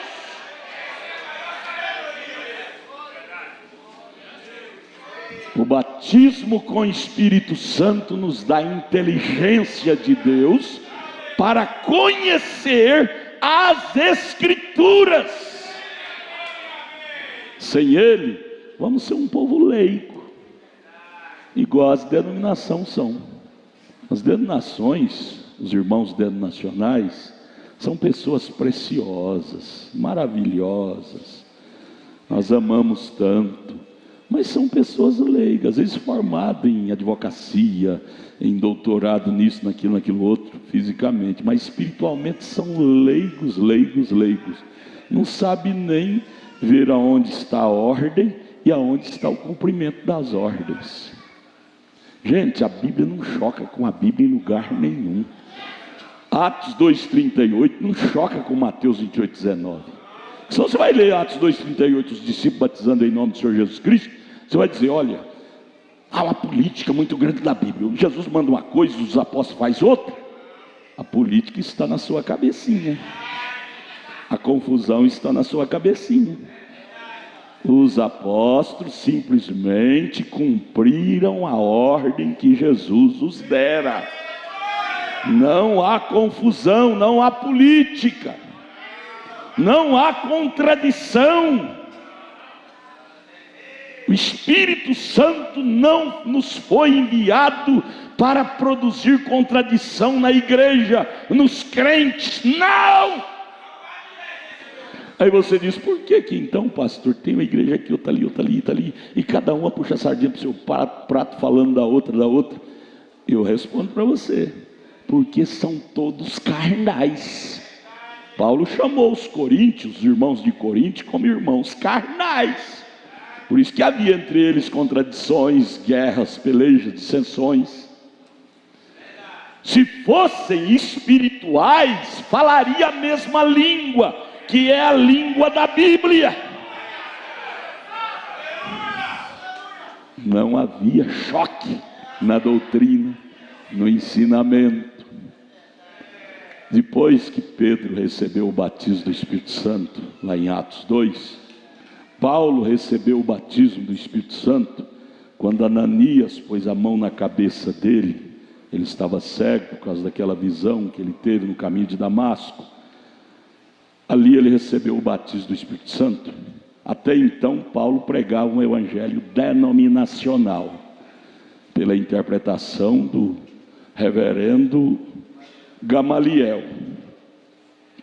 Speaker 1: O batismo com o Espírito Santo nos dá a inteligência de Deus para conhecer as Escrituras. Sem Ele, vamos ser um povo leigo, igual as denominações são. As denominações, os irmãos denominacionais, são pessoas preciosas, maravilhosas, nós amamos tanto, mas são pessoas leigas, às vezes formadas em advocacia, em doutorado nisso, naquilo outro, fisicamente, mas espiritualmente são leigos, não sabe nem ver aonde está a ordem e aonde está o cumprimento das ordens. Gente, a Bíblia não choca com a Bíblia em lugar nenhum. Atos 2,38 não choca com Mateus 28,19. Se você vai ler Atos 2,38, os discípulos batizando em nome do Senhor Jesus Cristo, você vai dizer, olha, há uma política muito grande da Bíblia. Jesus manda uma coisa, os apóstolos fazem outra. A política está na sua cabecinha. A confusão está na sua cabecinha. Os apóstolos simplesmente cumpriram a ordem que Jesus os dera. Não há confusão, não há política, não há contradição. O Espírito Santo não nos foi enviado para produzir contradição na igreja, nos crentes, não! Aí você diz, por que então, pastor, tem uma igreja aqui, outra ali, outra ali, outra ali, e cada uma puxa a sardinha para o seu prato, falando da outra? Eu respondo para você, porque são todos carnais. Paulo chamou os coríntios, os irmãos de Corinto, como irmãos carnais. Por isso que havia entre eles contradições, guerras, pelejas, dissensões. Se fossem espirituais, falaria a mesma língua, que é a língua da Bíblia. Não havia choque na doutrina, no ensinamento. Depois que Pedro recebeu o batismo do Espírito Santo, lá em Atos 2, Paulo recebeu o batismo do Espírito Santo quando Ananias pôs a mão na cabeça dele. Ele estava cego por causa daquela visão que ele teve no caminho de Damasco. Ali ele recebeu o batismo do Espírito Santo. Até então Paulo pregava um evangelho denominacional, pela interpretação do reverendo Gamaliel.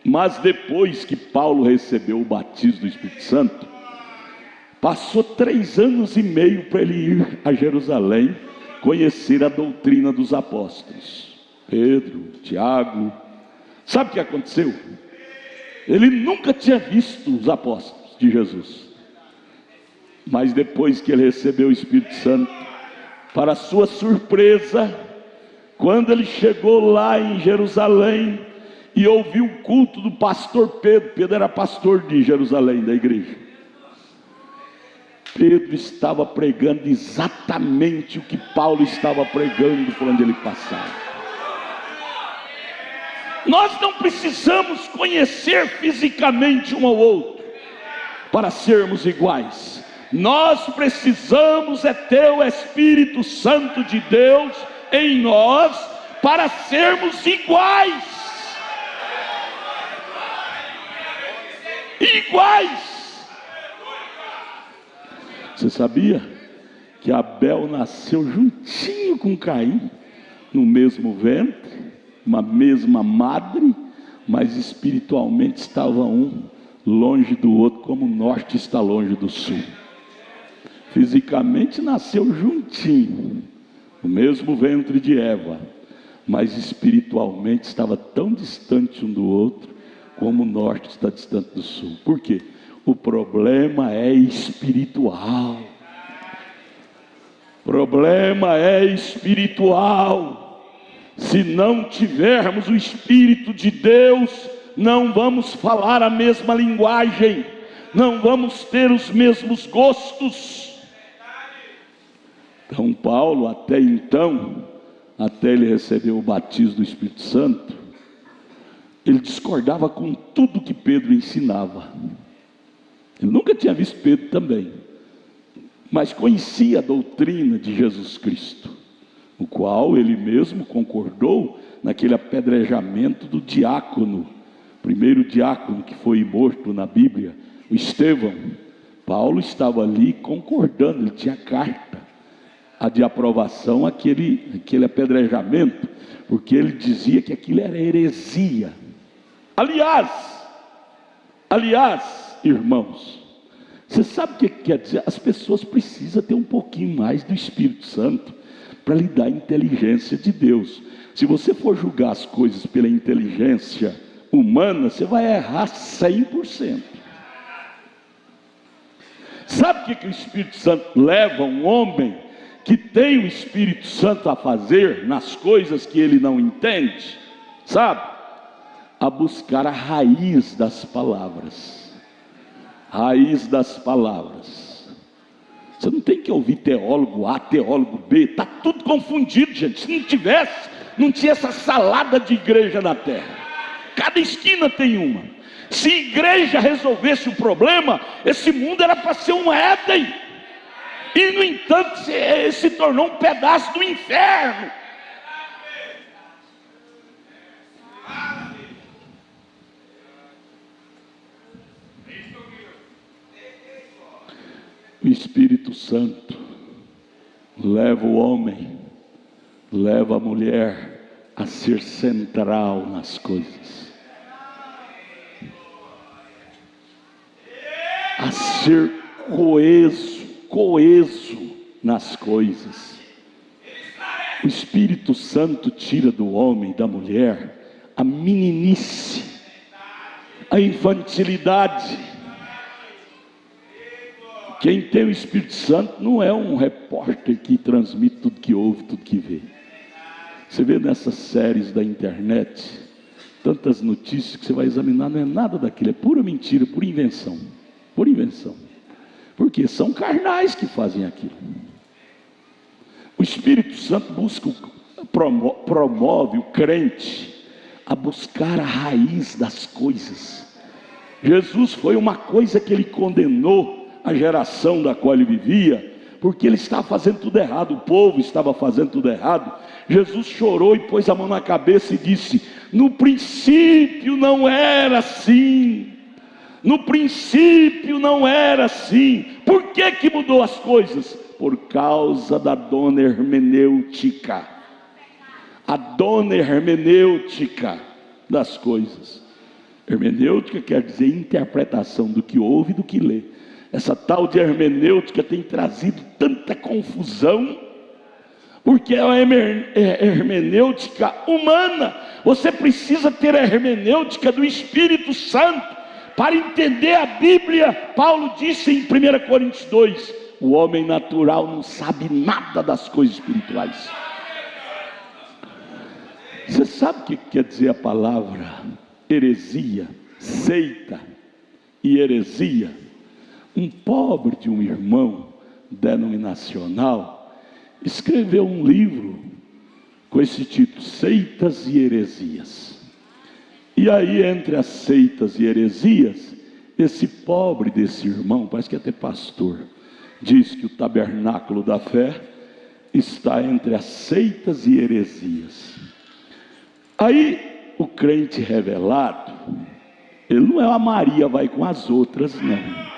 Speaker 1: Mas depois que Paulo recebeu o batismo do Espírito Santo, passou 3 anos e meio para ele ir a Jerusalém conhecer a doutrina dos apóstolos, Pedro, Tiago. Sabe o que aconteceu? Ele nunca tinha visto os apóstolos de Jesus, mas depois que ele recebeu o Espírito Santo, para sua surpresa, quando ele chegou lá em Jerusalém e ouviu o culto do pastor Pedro, Pedro era pastor de Jerusalém, da igreja. Pedro estava pregando exatamente o que Paulo estava pregando por onde ele passava. Nós não precisamos conhecer fisicamente um ao outro para sermos iguais. Nós precisamos é ter o Espírito Santo de Deus em nós para sermos iguais. Iguais. Você sabia que Abel nasceu juntinho com Caim, no mesmo ventre, uma mesma madre, mas espiritualmente estava um longe do outro, como o norte está longe do sul. Fisicamente nasceu juntinho, no mesmo ventre de Eva, mas espiritualmente estava tão distante um do outro, como o norte está distante do sul. Por quê? O problema é espiritual. O problema é espiritual. Se não tivermos o Espírito de Deus, não vamos falar a mesma linguagem, não vamos ter os mesmos gostos. Então Paulo, até ele receber o batismo do Espírito Santo, ele discordava com tudo que Pedro ensinava. Ele nunca tinha visto Pedro também, mas conhecia a doutrina de Jesus Cristo, o qual ele mesmo concordou naquele apedrejamento do diácono, primeiro diácono que foi morto na Bíblia, o Estevão. Paulo estava ali concordando, ele tinha carta de aprovação aquele apedrejamento, porque ele dizia que aquilo era heresia. Aliás, irmãos, você sabe o que quer dizer? As pessoas precisam ter um pouquinho mais do Espírito Santo para lhe dar a inteligência de Deus. Se você for julgar as coisas pela inteligência humana, você vai errar 100%. Sabe o que o Espírito Santo leva um homem que tem o Espírito Santo a fazer nas coisas que ele não entende? Sabe? A buscar a raiz das palavras. Raiz das palavras. Você não tem que ouvir teólogo A, teólogo B, está tudo confundido, gente. Se não tivesse, não tinha essa salada de igreja na terra. Cada esquina tem uma. Se a igreja resolvesse o problema, esse mundo era para ser um Éden. E no entanto se tornou um pedaço do inferno. O Espírito Santo leva o homem, leva a mulher a ser central nas coisas, a ser coeso nas coisas. O Espírito Santo tira do homem e da mulher a meninice, a infantilidade. Quem tem o Espírito Santo não é um repórter que transmite tudo que ouve, tudo que vê. Você vê nessas séries da internet tantas notícias que você vai examinar, não é nada daquilo, é pura mentira, pura invenção. Pura invenção. Porque são carnais que fazem aquilo. O Espírito Santo promove o crente a buscar a raiz das coisas. Jesus foi uma coisa que ele condenou a geração da qual ele vivia, porque ele estava fazendo tudo errado, o povo estava fazendo tudo errado. Jesus chorou e pôs a mão na cabeça e disse: no princípio não era assim. No princípio não era assim. Por que mudou as coisas? Por causa da dona hermenêutica. A dona hermenêutica das coisas. Hermenêutica quer dizer interpretação do que ouve e do que lê. Essa tal de hermenêutica tem trazido tanta confusão, porque é uma hermenêutica humana. Você precisa ter a hermenêutica do Espírito Santo para entender a Bíblia. Paulo disse em 1 Coríntios 2: o homem natural não sabe nada das coisas espirituais. Você sabe o que quer dizer a palavra heresia, seita e heresia? Um pobre de um irmão denominacional escreveu um livro com esse título: Seitas e Heresias. E aí, entre as seitas e heresias, esse pobre desse irmão, parece que é até pastor, diz que o tabernáculo da fé está entre as seitas e heresias. Aí o crente revelado, ele não é uma Maria vai com as outras, não.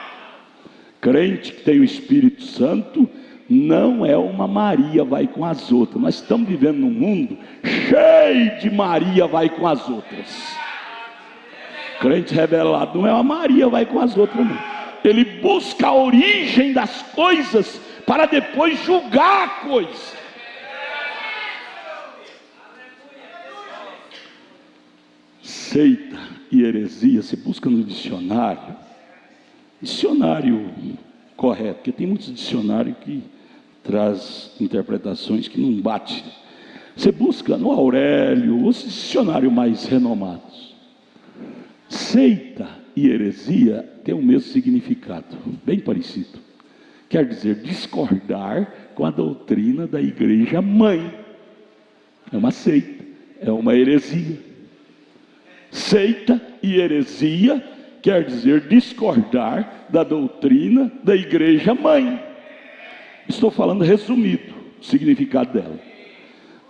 Speaker 1: Crente que tem o Espírito Santo não é uma Maria vai com as outras. Nós estamos vivendo num mundo cheio de Maria vai com as outras. Crente revelado não é uma Maria vai com as outras, não. Ele busca a origem das coisas para depois julgar a coisa. Seita e heresia, você busca no dicionário correto, porque tem muitos dicionários que traz interpretações que não batem. Você busca no Aurélio, os dicionários mais renomados. Seita e heresia tem o mesmo significado, bem parecido. Quer dizer, discordar com a doutrina da igreja mãe. É uma seita, é uma heresia. Seita e heresia quer dizer discordar da doutrina da igreja mãe. Estou falando resumido o significado dela.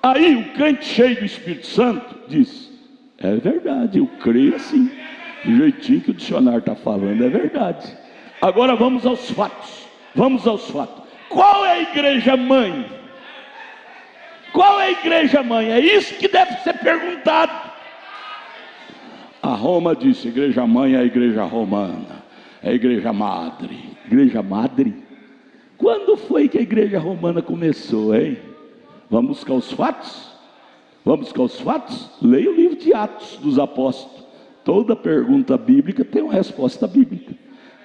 Speaker 1: Aí o crente cheio do Espírito Santo diz: é verdade, eu creio assim. Do jeitinho que o dicionário está falando, é verdade. Agora vamos aos fatos. Vamos aos fatos. Qual é a igreja mãe? Qual é a igreja mãe? É isso que deve ser perguntado. A Roma disse: igreja mãe é a igreja romana, é a igreja madre. Igreja madre? Quando foi que a igreja romana começou, hein? Vamos buscar os fatos? Vamos buscar os fatos? Leia o livro de Atos dos Apóstolos. Toda pergunta bíblica tem uma resposta bíblica.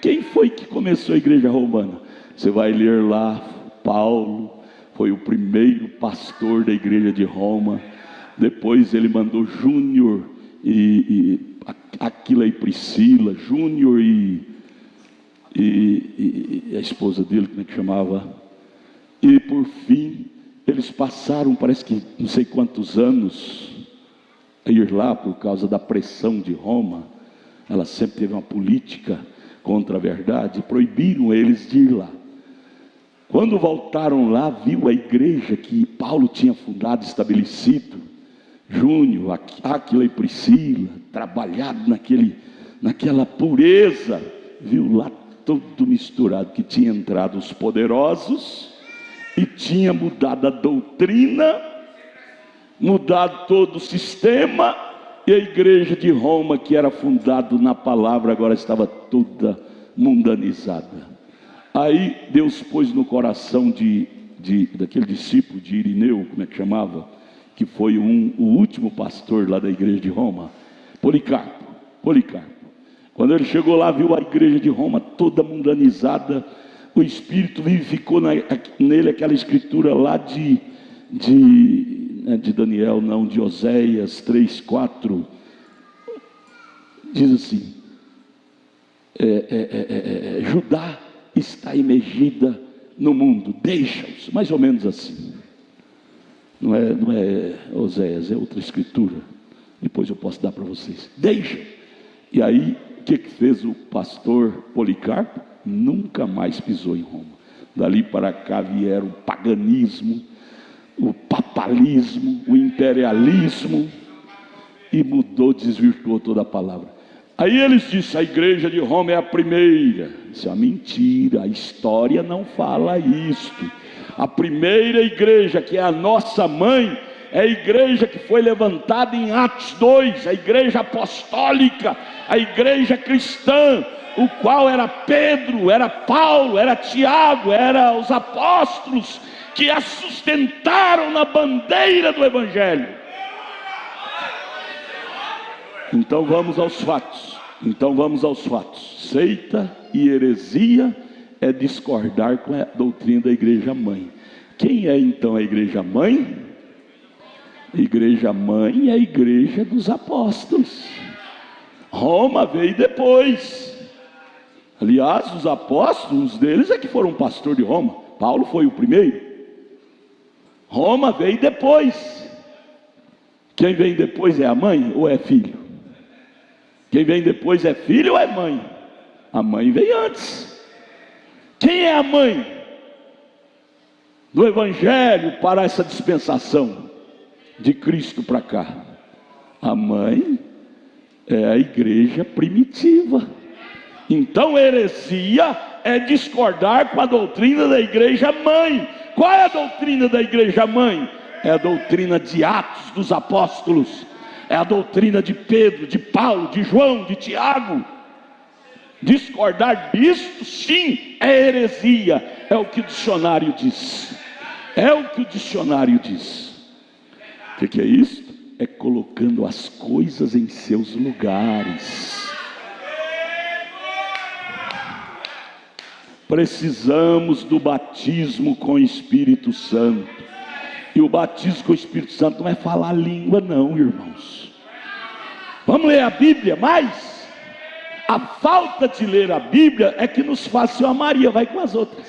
Speaker 1: Quem foi que começou a igreja romana? Você vai ler lá, Paulo foi o primeiro pastor da igreja de Roma. Depois ele mandou Júnior e Aquila e Priscila, Júnior e a esposa dele, como é que chamava? E por fim, eles passaram, parece que não sei quantos anos, a ir lá por causa da pressão de Roma. Ela sempre teve uma política contra a verdade, proibiram eles de ir lá. Quando voltaram lá, viu a igreja que Paulo tinha fundado, estabelecido, Júnior, Aquila e Priscila, trabalhado naquela pureza, viu lá tudo misturado, que tinha entrado os poderosos e tinha mudado a doutrina, mudado todo o sistema, e a igreja de Roma, que era fundada na palavra, agora estava toda mundanizada. Aí Deus pôs no coração daquele discípulo de Irineu, como é que chamava? Que foi o último pastor lá da igreja de Roma, Policarpo. Quando ele chegou lá, viu a igreja de Roma toda mundanizada, o Espírito vivificou nele aquela escritura lá de Daniel, não, de Oséias 3:4, diz assim, Judá está emergida no mundo, deixa-os, mais ou menos assim. Não é Oséias, é outra escritura, depois eu posso dar para vocês. Deixa. E aí, o que fez o pastor Policarpo? Nunca mais pisou em Roma. Dali para cá vieram o paganismo, o papalismo, o imperialismo, e mudou, desvirtuou toda a palavra. Aí eles disseram, a igreja de Roma é a primeira. Isso é uma mentira, a história não fala isto. A primeira igreja, que é a nossa mãe, é a igreja que foi levantada em Atos 2, a igreja apostólica, a igreja cristã, o qual era Pedro, era Paulo, era Tiago, era os apóstolos, que a sustentaram na bandeira do Evangelho. Então vamos aos fatos. Seita e heresia é discordar com a doutrina da igreja mãe. Quem é então a igreja mãe? A igreja mãe é a igreja dos apóstolos. Roma veio depois. Aliás, os apóstolos, deles é que foram pastor de Roma. Paulo foi o primeiro. Roma veio depois. Quem vem depois é a mãe ou é filho? Quem vem depois é filho ou é mãe? A mãe veio antes. Quem é a mãe do Evangelho para essa dispensação de Cristo para cá? A mãe é a igreja primitiva. Então heresia é discordar com a doutrina da igreja mãe. Qual é a doutrina da igreja mãe? É a doutrina de Atos dos Apóstolos, é a doutrina de Pedro, de Paulo, de João, de Tiago. Discordar disto, sim, é heresia. É o que o dicionário diz. O que é isso? É colocando as coisas em seus lugares. Precisamos do batismo com o Espírito Santo. E o batismo com o Espírito Santo não é falar língua não, irmãos. Vamos ler a Bíblia, mas a falta de ler a Bíblia é que nos faz ser uma Maria, vai com as outras.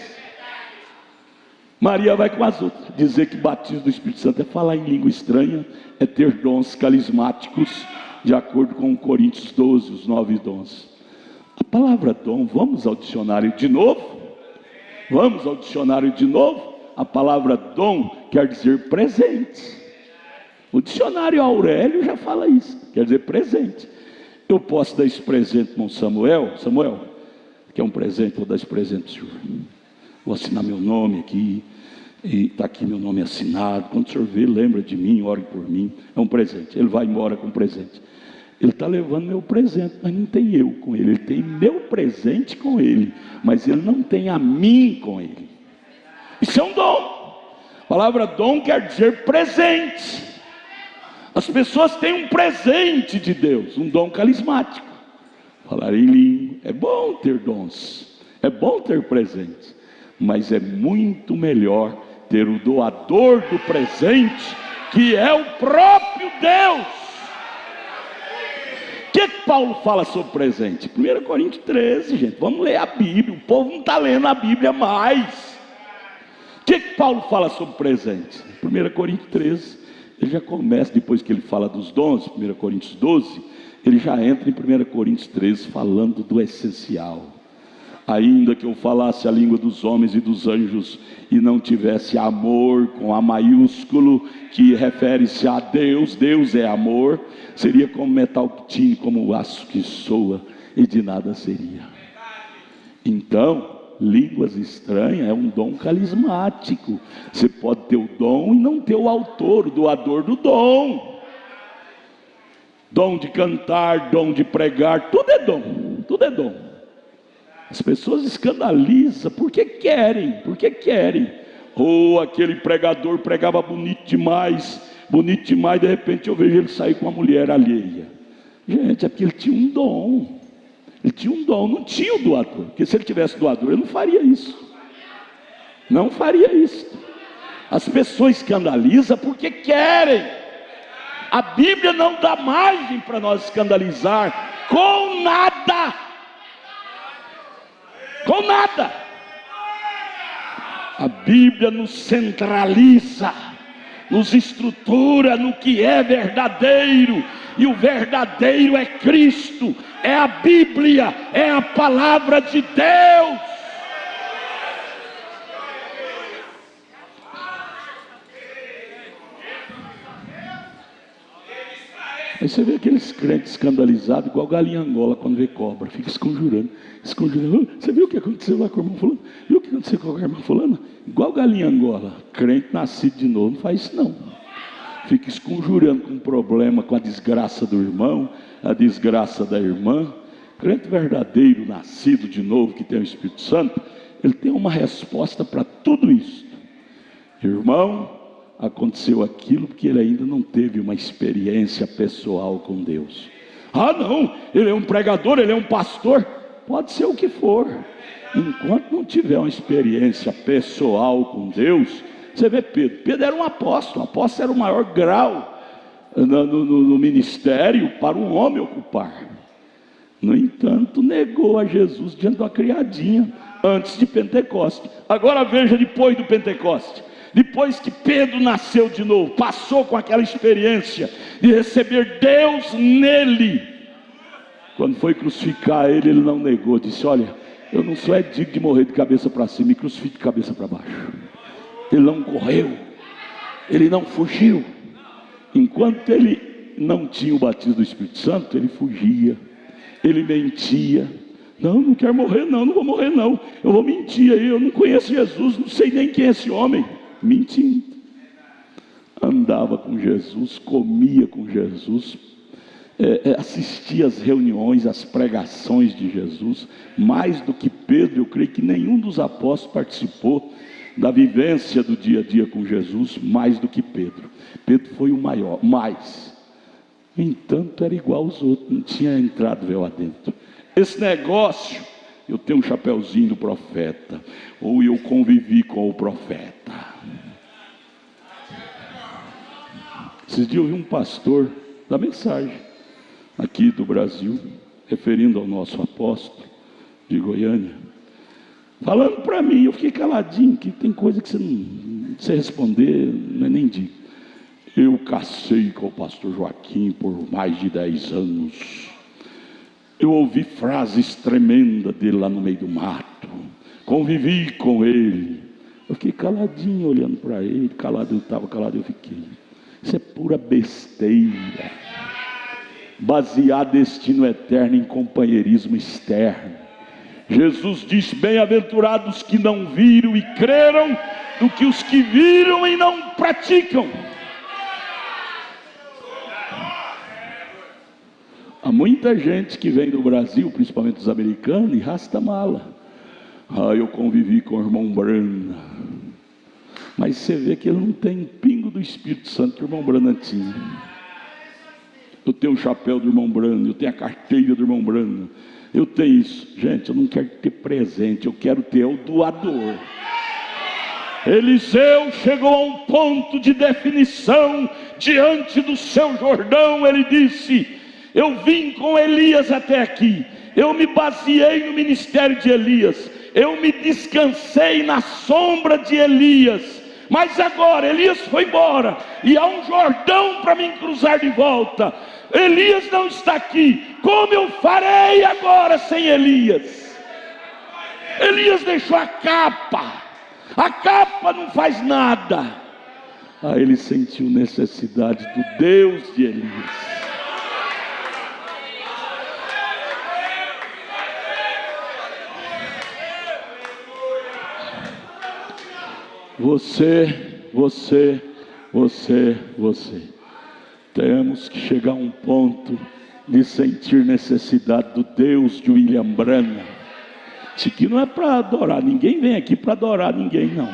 Speaker 1: Maria vai com as outras. Dizer que batismo do Espírito Santo é falar em língua estranha, é ter dons carismáticos, de acordo com Coríntios 12, os 9 dons. A palavra dom, vamos ao dicionário de novo? A palavra dom quer dizer presente. O dicionário Aurélio já fala isso, quer dizer presente. Eu posso dar esse presente, irmão Samuel, quer um presente? Vou dar esse presente, senhor. Vou assinar meu nome aqui, e está aqui meu nome assinado. Quando o senhor vê, lembra de mim, ore por mim. É um presente, ele vai embora com o presente. Ele está levando meu presente, mas não tem eu com ele. Ele tem meu presente com ele, mas ele não tem a mim com ele. Isso é um dom. A palavra dom quer dizer presente. As pessoas têm um presente de Deus, um dom carismático. Falar em língua, é bom ter dons, é bom ter presentes, mas é muito melhor ter o doador do presente, que é o próprio Deus. O que Paulo fala sobre presente? 1 Coríntios 13, gente, vamos ler a Bíblia. O povo não está lendo a Bíblia mais. O que Paulo fala sobre presente? 1 Coríntios 13, ele já começa, depois que ele fala dos dons, 1 Coríntios 12, ele já entra em 1 Coríntios 13 falando do essencial. Ainda que eu falasse a língua dos homens e dos anjos e não tivesse amor com A maiúsculo, que refere-se a Deus, Deus é amor, seria como metal que tinha, como o aço que soa, e de nada seria. Então, línguas estranhas é um dom carismático. Você pode ter o dom e não ter o autor, o doador do dom. Dom de cantar, dom de pregar, tudo é dom, tudo é dom. As pessoas escandalizam porque querem. Ou aquele pregador pregava bonito demais, de repente eu vejo ele sair com uma mulher alheia. Gente, é porque ele tinha um dom. Ele tinha um dom, não tinha o doador. Porque se ele tivesse doador, ele não faria isso. Não faria isso. As pessoas escandalizam porque querem. A Bíblia não dá margem para nós escandalizar com nada. Com nada. A Bíblia nos centraliza, nos estrutura no que é verdadeiro, e o verdadeiro é Cristo, é a Bíblia, é a palavra de Deus. Aí você vê aqueles crentes escandalizados, igual galinha Angola quando vê cobra, fica esconjurando. Você viu o que aconteceu lá com o irmão fulano? Viu o que aconteceu com a irmã fulana? Igual galinha Angola, crente nascido de novo, não faz isso não. Fica esconjurando com problema, com a desgraça do irmão, a desgraça da irmã. Crente verdadeiro, nascido de novo, que tem o Espírito Santo, ele tem uma resposta para tudo isso. Irmão, aconteceu aquilo porque ele ainda não teve uma experiência pessoal com Deus. Ah não, ele é um pregador, ele é um pastor, pode ser o que for, enquanto não tiver uma experiência pessoal com Deus. Você vê Pedro era um apóstolo, era o maior grau no ministério para um homem ocupar. No entanto, negou a Jesus diante de uma criadinha, antes de Pentecostes. Agora veja, depois do Pentecostes, depois que Pedro nasceu de novo, passou com aquela experiência de receber Deus nele, quando foi crucificar ele não negou, disse: olha, eu não sou digno de morrer de cabeça para cima, me crucifique de cabeça para baixo. Ele não correu, ele não fugiu. Enquanto ele não tinha o batismo do Espírito Santo, ele fugia, ele mentia. Não quero morrer não vou morrer não, eu vou mentir aí, eu não conheço Jesus, não sei nem quem é esse homem. Mentindo. Andava com Jesus, comia com Jesus, assistia às reuniões, às pregações de Jesus. Mais do que Pedro, eu creio que nenhum dos apóstolos participou da vivência do dia a dia com Jesus mais do que Pedro. Pedro foi o maior, mas no entanto era igual aos outros, não tinha entrado véu adentro. Esse negócio, eu tenho um chapeuzinho do profeta, ou eu convivi com o profeta. Esses dias eu vi um pastor da mensagem aqui do Brasil, referindo ao nosso apóstolo de Goiânia, falando para mim. Eu fiquei caladinho, que tem coisa que você não precisa responder, nem digo. Eu cacei com o pastor Joaquim por mais de 10 anos. Eu ouvi frases tremendas dele lá no meio do mato, convivi com ele. Eu fiquei caladinho olhando para ele, calado, ele estava calado, eu fiquei. Isso é pura besteira, basear destino eterno em companheirismo externo. Jesus disse: bem-aventurados que não viram e creram, do que os que viram e não praticam. Há muita gente que vem do Brasil, principalmente os americanos, e rasta mala. Eu convivi com o irmão Brana, mas você vê que ele não tem pingo do Espírito Santo que o irmão Brana tinha. Eu tenho o chapéu do irmão Brana, eu tenho a carteira do irmão Brana, eu tenho isso. Gente, eu não quero ter presente, eu quero ter o doador. Eliseu chegou a um ponto de definição diante do seu Jordão. Ele disse: eu vim com Elias até aqui, eu me baseei no ministério de Elias, eu me descansei na sombra de Elias, mas agora Elias foi embora e há um Jordão para me cruzar de volta. Elias não está aqui, como eu farei agora sem Elias? Elias deixou a capa não faz nada. Aí ele sentiu necessidade do Deus de Elias. Você, temos que chegar a um ponto de sentir necessidade do Deus de William Branham. Isso aqui não é para adorar, ninguém vem aqui para adorar ninguém, não.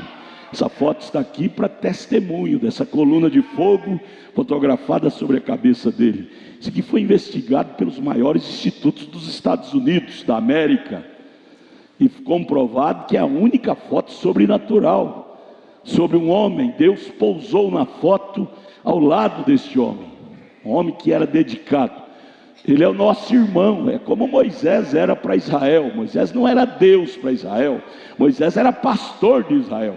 Speaker 1: Essa foto está aqui para testemunho dessa coluna de fogo fotografada sobre a cabeça dele. Isso aqui foi investigado pelos maiores institutos dos Estados Unidos, da América, e comprovado que é a única foto sobrenatural sobre um homem. Deus pousou na foto ao lado deste homem, um homem que era dedicado. Ele é o nosso irmão, é como Moisés era para Israel. Moisés não era Deus para Israel, Moisés era pastor de Israel.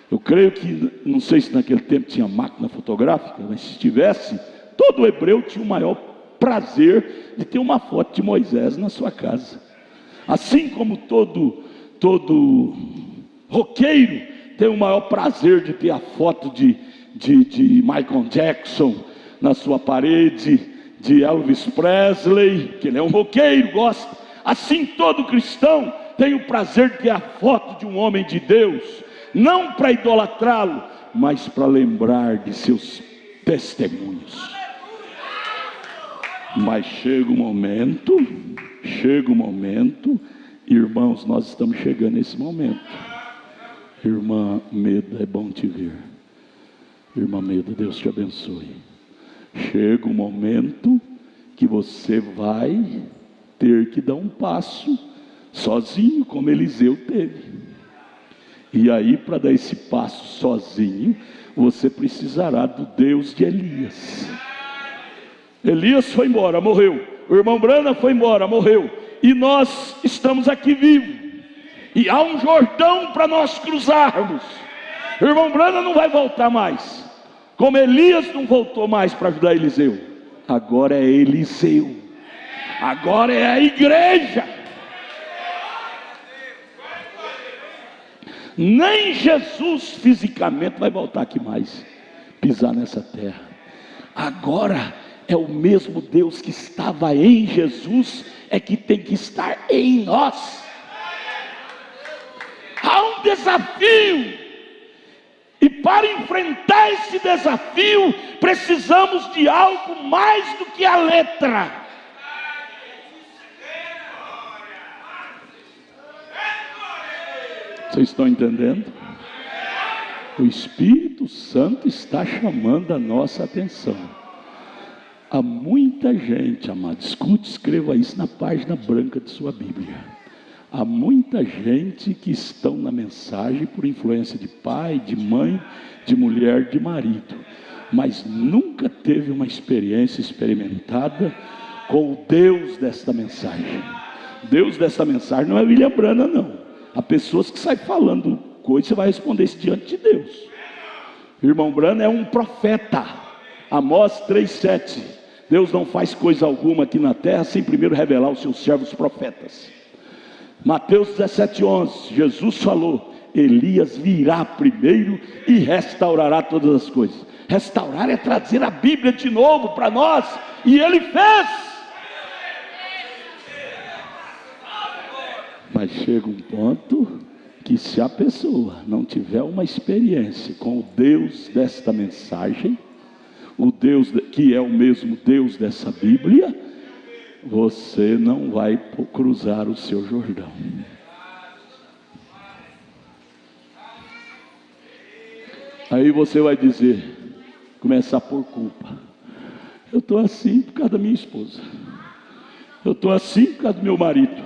Speaker 1: Eu creio que, não sei se naquele tempo tinha máquina fotográfica, mas se tivesse, todo hebreu tinha o maior prazer de ter uma foto de Moisés na sua casa. Assim como todo roqueiro tem o maior prazer de ter a foto de Michael Jackson na sua parede, de Elvis Presley, que ele é um roqueiro, gosta. Assim todo cristão tem o prazer de ter a foto de um homem de Deus, não para idolatrá-lo, mas para lembrar de seus testemunhos. Mas chega um momento, irmãos, nós estamos chegando nesse momento. Irmã Meda, é bom te ver. Irmã Meda, Deus te abençoe. Chega um momento que você vai ter que dar um passo sozinho, como Eliseu teve. E aí, para dar esse passo sozinho, você precisará do Deus de Elias. Elias foi embora, morreu. O irmão Branham foi embora, morreu. E nós estamos aqui vivos. E há um Jordão para nós cruzarmos. O irmão Branham não vai voltar mais, como Elias não voltou mais para ajudar Eliseu. Agora é Eliseu, agora é a igreja. Nem Jesus fisicamente vai voltar aqui mais, pisar nessa terra. Agora é o mesmo Deus que estava em Jesus, é que tem que estar em nós. Há um desafio, e para enfrentar esse desafio precisamos de algo mais do que a letra. Vocês estão entendendo? O Espírito Santo está chamando a nossa atenção. Há muita gente, amado, escute, escreva isso na página branca de sua Bíblia. Há muita gente que estão na mensagem por influência de pai, de mãe, de mulher, de marido, mas nunca teve uma experiência experimentada com o Deus desta mensagem. Deus desta mensagem não é William Branham, não. Há pessoas que saem falando coisas, você vai responder isso diante de Deus. O irmão Branham é um profeta. Amós 3,7. Deus não faz coisa alguma aqui na terra sem primeiro revelar aos seus servos profetas. Mateus 17,11, Jesus falou: Elias virá primeiro e restaurará todas as coisas. Restaurar é trazer a Bíblia de novo para nós, e ele fez. Mas chega um ponto que, se a pessoa não tiver uma experiência com o Deus desta mensagem, o Deus que é o mesmo Deus dessa Bíblia, você não vai cruzar o seu Jordão. Aí você vai dizer, começar por culpa: eu estou assim por causa da minha esposa, eu estou assim por causa do meu marido,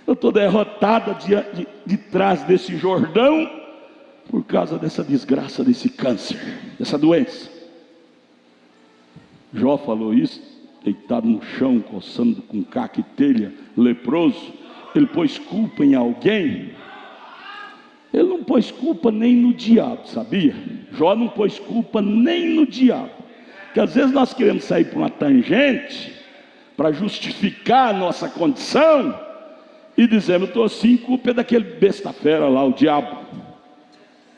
Speaker 1: eu estou derrotada de trás desse Jordão, por causa dessa desgraça, desse câncer, dessa doença. Jó falou isso, deitado no chão, coçando com caca e telha, leproso. Ele pôs culpa em alguém? Ele não pôs culpa nem no diabo, sabia? Jó não pôs culpa nem no diabo. Porque às vezes nós queremos sair por uma tangente para justificar a nossa condição e dizemos: eu estou assim, culpa é daquele besta-fera lá, o diabo.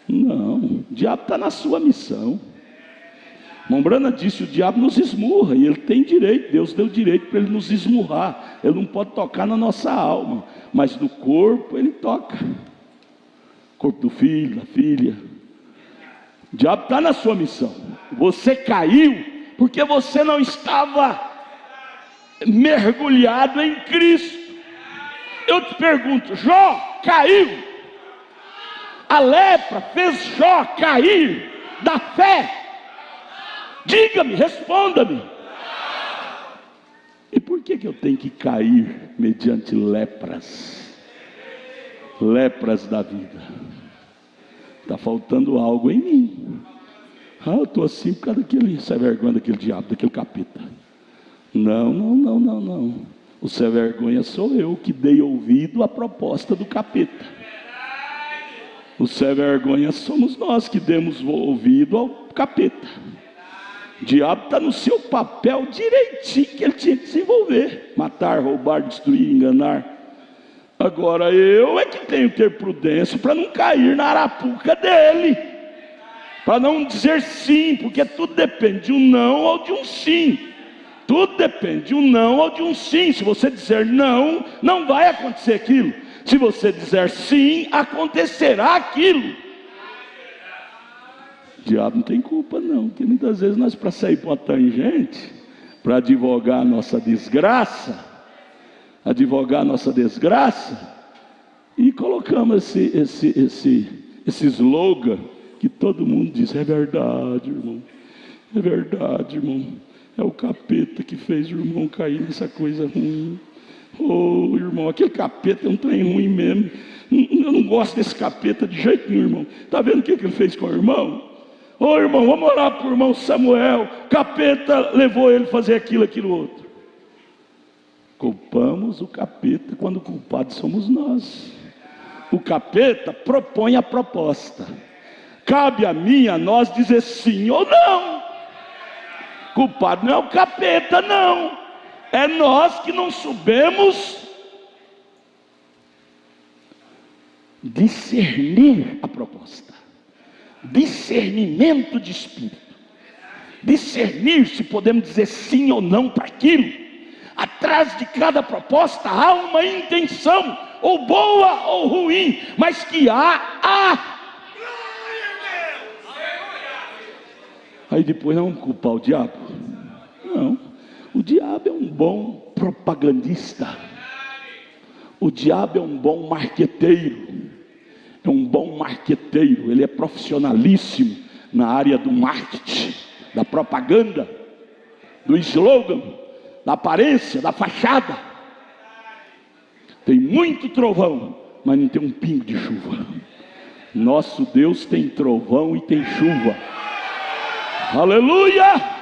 Speaker 1: Não, o diabo está na sua missão. Mombrana disse: o diabo nos esmurra, e ele tem direito, Deus deu direito para ele nos esmurrar. Ele não pode tocar na nossa alma, mas no corpo ele toca. Corpo do filho, da filha. O diabo está na sua missão. Você caiu porque você não estava mergulhado em Cristo. Eu te pergunto: Jó caiu? A lepra fez Jó cair da fé? Diga-me, responda-me. E por que eu tenho que cair mediante lepras? Lepras da vida. Está faltando algo em mim. Eu estou assim por causa daquele sem vergonha, daquele diabo, daquele capeta. Não. O sem vergonha sou eu que dei ouvido à proposta do capeta. O sem vergonha somos nós que demos ouvido ao capeta. O diabo está no seu papel direitinho que ele tinha que desenvolver: matar, roubar, destruir, enganar. Agora eu é que tenho que ter prudência para não cair na arapuca dele, para não dizer sim, porque tudo depende de um não ou de um sim. Tudo depende de um não ou de um sim. Se você dizer não, não vai acontecer aquilo. Se você dizer sim, acontecerá aquilo. O diabo não tem culpa não, porque muitas vezes nós, para sair para uma tangente, para advogar a nossa desgraça, e colocamos esse slogan que todo mundo diz: é verdade, irmão, é verdade, irmão, é o capeta que fez o irmão cair nessa coisa ruim. Irmão, aquele capeta é um trem ruim mesmo. Eu não gosto desse capeta de jeito nenhum, irmão. Está vendo o que ele fez com o irmão? Irmão, vamos orar para o irmão Samuel. Capeta levou ele a fazer aquilo outro. Culpamos o capeta quando culpados somos nós. O capeta propõe a proposta. Cabe a mim, a nós, dizer sim ou não. Culpado não é o capeta, não. É nós que não soubemos discernir a proposta. Discernimento de espírito. Discernir se podemos dizer sim ou não para aquilo. Atrás de cada proposta há uma intenção, ou boa ou ruim, mas que há. Aí depois não vamos culpar o diabo? Não. O diabo é um bom propagandista. O diabo é um bom marqueteiro. É um bom marqueteiro. Ele é profissionalíssimo na área do marketing, da propaganda, do slogan, da aparência, da fachada. Tem muito trovão, mas não tem um pingo de chuva. Nosso Deus tem trovão e tem chuva. Aleluia!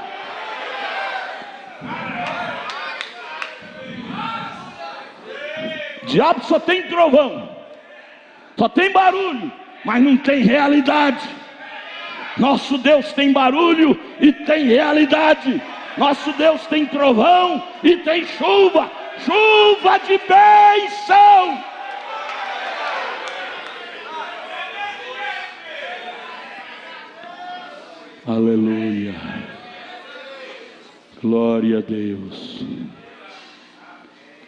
Speaker 1: O diabo só tem trovão, só tem barulho, mas não tem realidade. Nosso Deus tem barulho e tem realidade. Nosso Deus tem trovão e tem chuva. Chuva de bênção. Aleluia. Glória a Deus.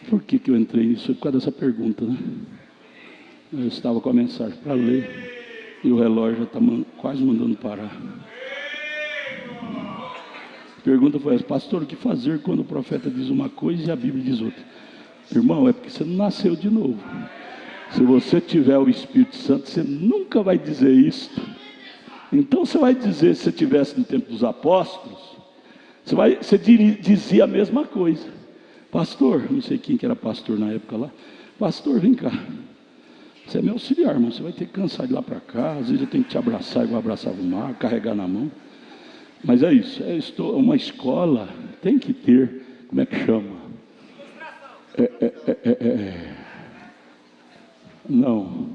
Speaker 1: Por que eu entrei nisso? Por causa dessa pergunta, né? Eu estava com a mensagem para ler e o relógio já está quase mandando parar. A pergunta foi essa: pastor, o que fazer quando o profeta diz uma coisa e a Bíblia diz outra? Irmão, é porque você não nasceu de novo. Se você tiver o Espírito Santo, você nunca vai dizer isso. Então você vai dizer, se você estivesse no tempo dos apóstolos, você dizia a mesma coisa. Pastor, não sei quem que era pastor na época lá. Pastor, vem cá.
Speaker 2: Você é meu auxiliar, irmão. Você vai ter que cansar de ir lá para cá. Às vezes eu tenho que te abraçar igual eu abraçava o mar, carregar na mão. Mas é isso. Uma escola tem que ter, como é que chama? Não.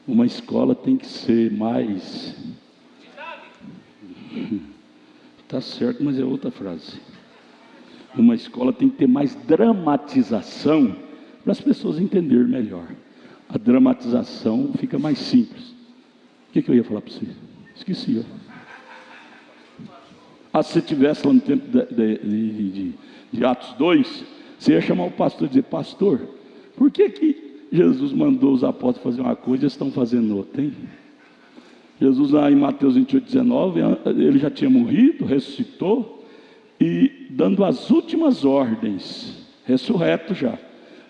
Speaker 2: Uma escola tem que ser mais... Está certo, mas é outra frase. Uma escola tem que ter mais dramatização para as pessoas entenderem melhor. A dramatização fica mais simples. O que eu ia falar para você? Esqueci. Se você estivesse lá no tempo de Atos 2, você ia chamar o pastor e dizer: pastor, por que Jesus mandou os apóstolos fazer uma coisa e eles estão fazendo outra, hein? Jesus, lá em Mateus 28:19, ele já tinha morrido, ressuscitou, e dando as últimas ordens, ressurreto já,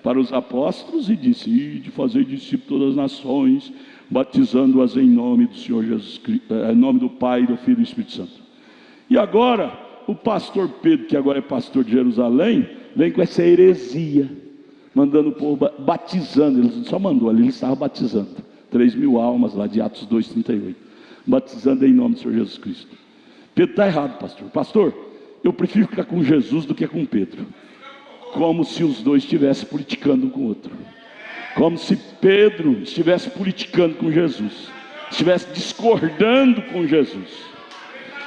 Speaker 2: para os apóstolos, e disse: ide, fazei discípulos todas as nações, batizando-as em nome do Senhor Jesus Cristo, em nome do Pai, do Filho e do Espírito Santo. E agora, o pastor Pedro, que agora é pastor de Jerusalém, vem com essa heresia, mandando o povo, batizando. Ele só mandou ali, ele estava batizando 3.000 almas lá de Atos 2:38, batizando em nome do Senhor Jesus Cristo. Pedro está errado, pastor, eu prefiro ficar com Jesus do que com Pedro. Como se os dois estivessem politicando um com o outro, como se Pedro estivesse politicando com Jesus, estivesse discordando com Jesus.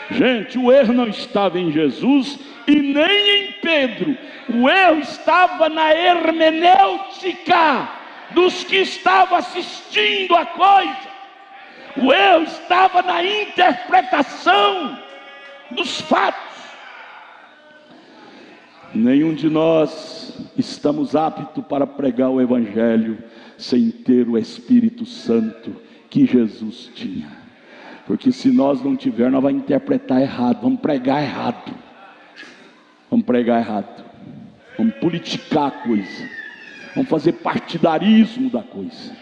Speaker 2: Gente, o erro não estava em Jesus e nem em Pedro. O erro estava na hermenêutica dos que estavam assistindo a coisa. O erro estava na interpretação dos fatos. Nenhum de nós estamos aptos para pregar o Evangelho sem ter o Espírito Santo que Jesus tinha. Porque se nós não tivermos, nós vamos interpretar errado, vamos pregar errado. Vamos pregar errado. Vamos politicar a coisa. Vamos fazer partidarismo da coisa.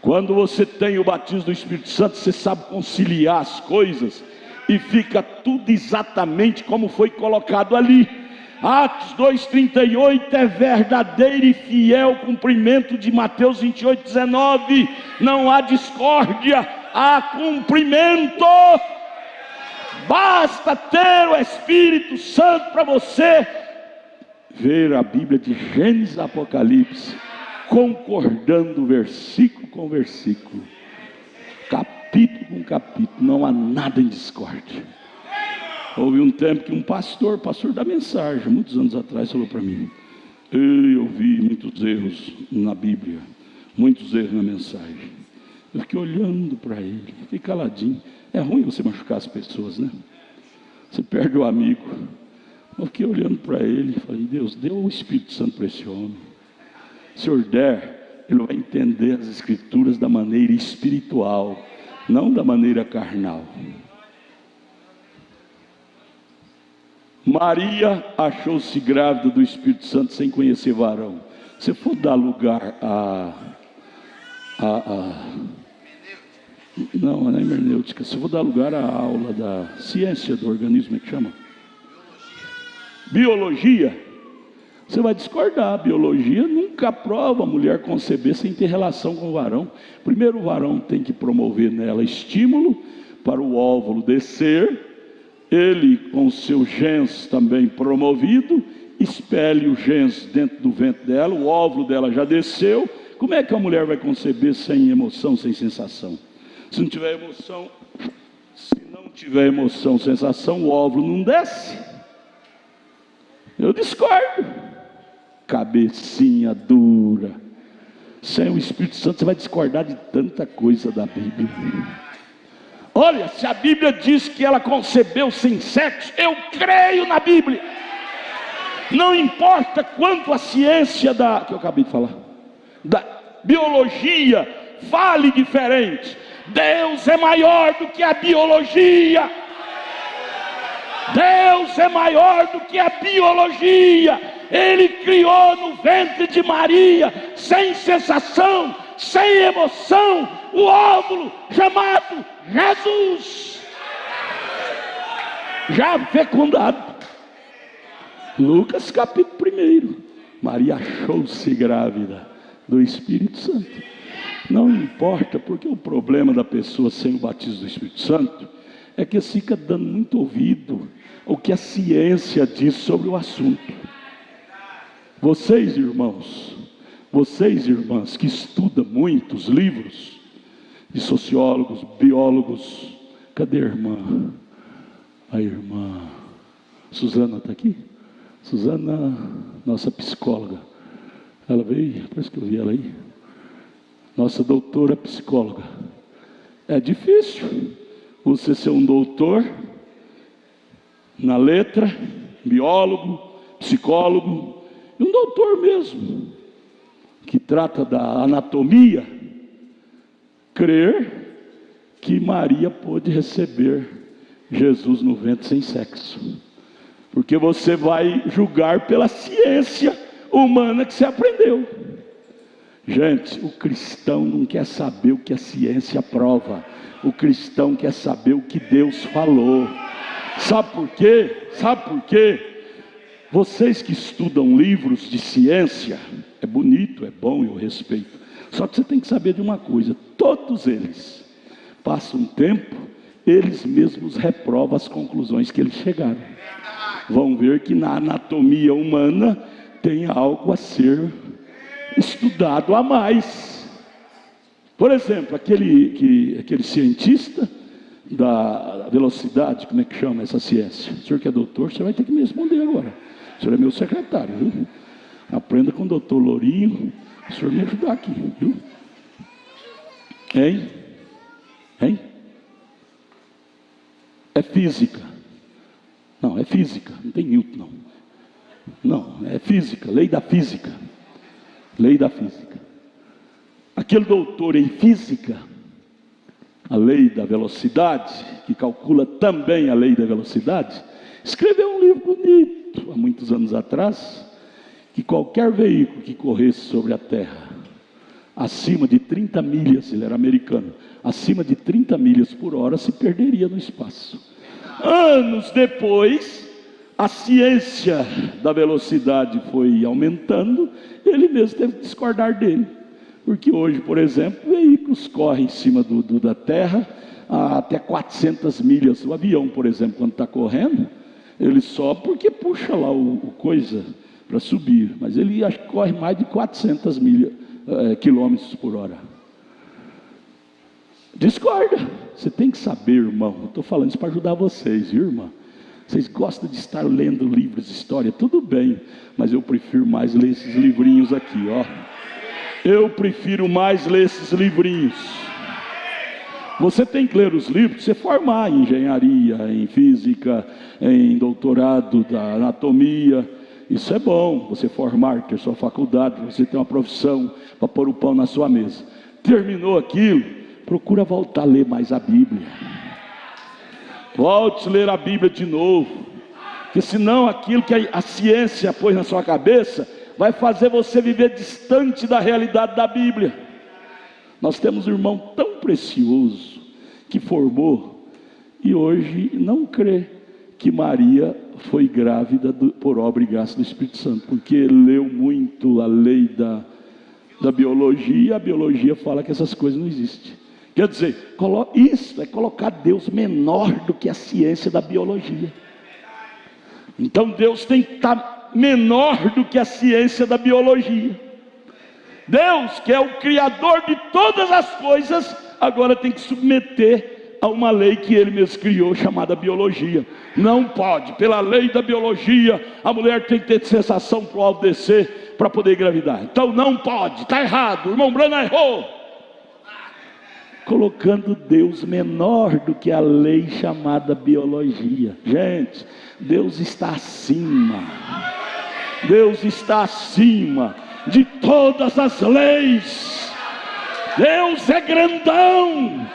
Speaker 2: Quando você tem o batismo do Espírito Santo, você sabe conciliar as coisas e fica tudo exatamente como foi colocado ali. Atos 2:38 é verdadeiro e fiel cumprimento de Mateus 28:19. Não há discórdia, há cumprimento. Basta ter o Espírito Santo para você ver a Bíblia de Gênesis e Apocalipse, concordando versículo com versículo, capítulo com capítulo. Não há nada em discórdia. Houve um tempo que um pastor da mensagem, muitos anos atrás, falou para mim: eu vi muitos erros na Bíblia, muitos erros na mensagem. Eu fiquei olhando para ele, fiquei caladinho. É ruim você machucar as pessoas, né? Você perde o amigo. Eu fiquei olhando para ele e falei: Deus, dê o Espírito Santo para esse homem. Se o Senhor der, ele vai entender as Escrituras da maneira espiritual, não da maneira carnal. Maria achou-se grávida do Espírito Santo sem conhecer varão. Se for dar lugar não é hermenêutica. Se for dar lugar à aula da ciência do organismo, é que chama? Biologia. Você vai discordar. A biologia nunca aprova a mulher conceber sem ter relação com o varão. Primeiro o varão tem que promover nela estímulo para o óvulo descer. Ele, com seus genes também promovido, expele os genes dentro do ventre dela, o óvulo dela já desceu. Como é que a mulher vai conceber sem emoção, sem sensação? Se não tiver emoção, sensação, o óvulo não desce. Eu discordo. Cabecinha dura. Sem o Espírito Santo você vai discordar de tanta coisa da Bíblia. Olha, se a Bíblia diz que ela concebeu sem sexo, eu creio na Bíblia. Não importa quanto a ciência que eu acabei de falar, da biologia, fale diferente. Deus é maior do que a biologia. Deus é maior do que a biologia. Ele criou no ventre de Maria, sem sensação, sem emoção, o óvulo chamado Jesus, já fecundado. Lucas capítulo 1. Maria achou-se grávida do Espírito Santo. Não importa, porque o problema da pessoa sem o batismo do Espírito Santo é que fica dando muito ouvido ao que a ciência diz sobre o assunto. Vocês, irmãos, vocês, irmãs, que estudam muitos livros de sociólogos, biólogos, cadê a irmã? A irmã Suzana está aqui? Suzana, nossa psicóloga. Ela veio, parece que eu vi ela aí. Nossa doutora psicóloga. É difícil você ser um doutor na letra, biólogo, psicólogo, e um doutor mesmo, que trata da anatomia, crer que Maria pôde receber Jesus no ventre sem sexo. Porque você vai julgar pela ciência humana que você aprendeu. Gente, o cristão não quer saber o que a ciência prova. O cristão quer saber o que Deus falou. Sabe por quê? Sabe por quê? Vocês que estudam livros de ciência, é bonito, é bom, eu respeito. Só que você tem que saber de uma coisa: todos eles passam um tempo, eles mesmos reprovam as conclusões que eles chegaram. Vão ver que na anatomia humana tem algo a ser estudado a mais. Por exemplo, aquele cientista da velocidade, como é que chama essa ciência? O senhor que é doutor, você vai ter que me responder agora. O senhor é meu secretário, viu? Aprenda com o doutor Lourinho, o senhor me ajudar aqui, viu? Hein? É física. Não, é física, não tem Newton, não, é física, lei da física. Lei da física. Aquele doutor em física, a lei da velocidade, que calcula também a lei da velocidade, escreveu um livro bonito, há muitos anos atrás, que qualquer veículo que corresse sobre a Terra, acima de 30 milhas, ele era americano, acima de 30 milhas por hora, se perderia no espaço. Anos depois, a ciência da velocidade foi aumentando, ele mesmo teve que discordar dele. Porque hoje, por exemplo, veículos correm em cima da terra a até 400 milhas. O avião, por exemplo, quando está correndo, ele sobe porque puxa lá o coisa para subir. Mas ele acho que corre mais de 400 quilômetros por hora. Discorda. Você tem que saber, irmão. Eu estou falando isso para ajudar vocês, viu, irmão? Vocês gostam de estar lendo livros de história? Tudo bem, mas eu prefiro mais ler esses livrinhos aqui, ó. Eu prefiro mais ler esses livrinhos. Você tem que ler os livros para você formar em engenharia, em física, em doutorado da anatomia. Isso é bom, você formar, ter sua faculdade, você ter uma profissão para pôr o pão na sua mesa. Terminou aquilo, procura voltar a ler mais a Bíblia. Volte a ler a Bíblia de novo, porque senão aquilo que a ciência pôs na sua cabeça vai fazer você viver distante da realidade da Bíblia. Nós temos um irmão tão precioso que formou e hoje não crê que Maria foi grávida por obra e graça do Espírito Santo, porque leu muito a lei da biologia, e a biologia fala que essas coisas não existem. Quer dizer, isso é colocar Deus menor do que a ciência da biologia. Então Deus tem que estar menor do que a ciência da biologia. Deus, que é o Criador de todas as coisas, agora tem que submeter a uma lei que Ele mesmo criou, chamada biologia. Não pode, pela lei da biologia, a mulher tem que ter sensação para o ovo descer, para poder engravidar. Então não pode, está errado, o irmão Brana errou. Colocando Deus menor do que a lei chamada biologia. Gente, Deus está acima. Deus está acima de todas as leis. Deus é grandão.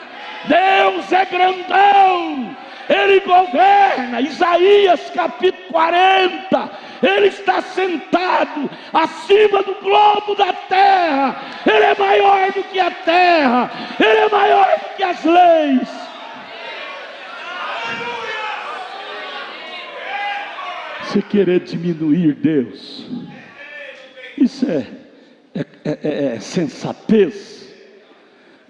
Speaker 2: Deus é grandão. Ele governa. Isaías capítulo 40. Ele está sentado acima do globo da terra. Ele é maior do que a terra. Ele é maior do que as leis. Você querer diminuir Deus, isso é sensatez.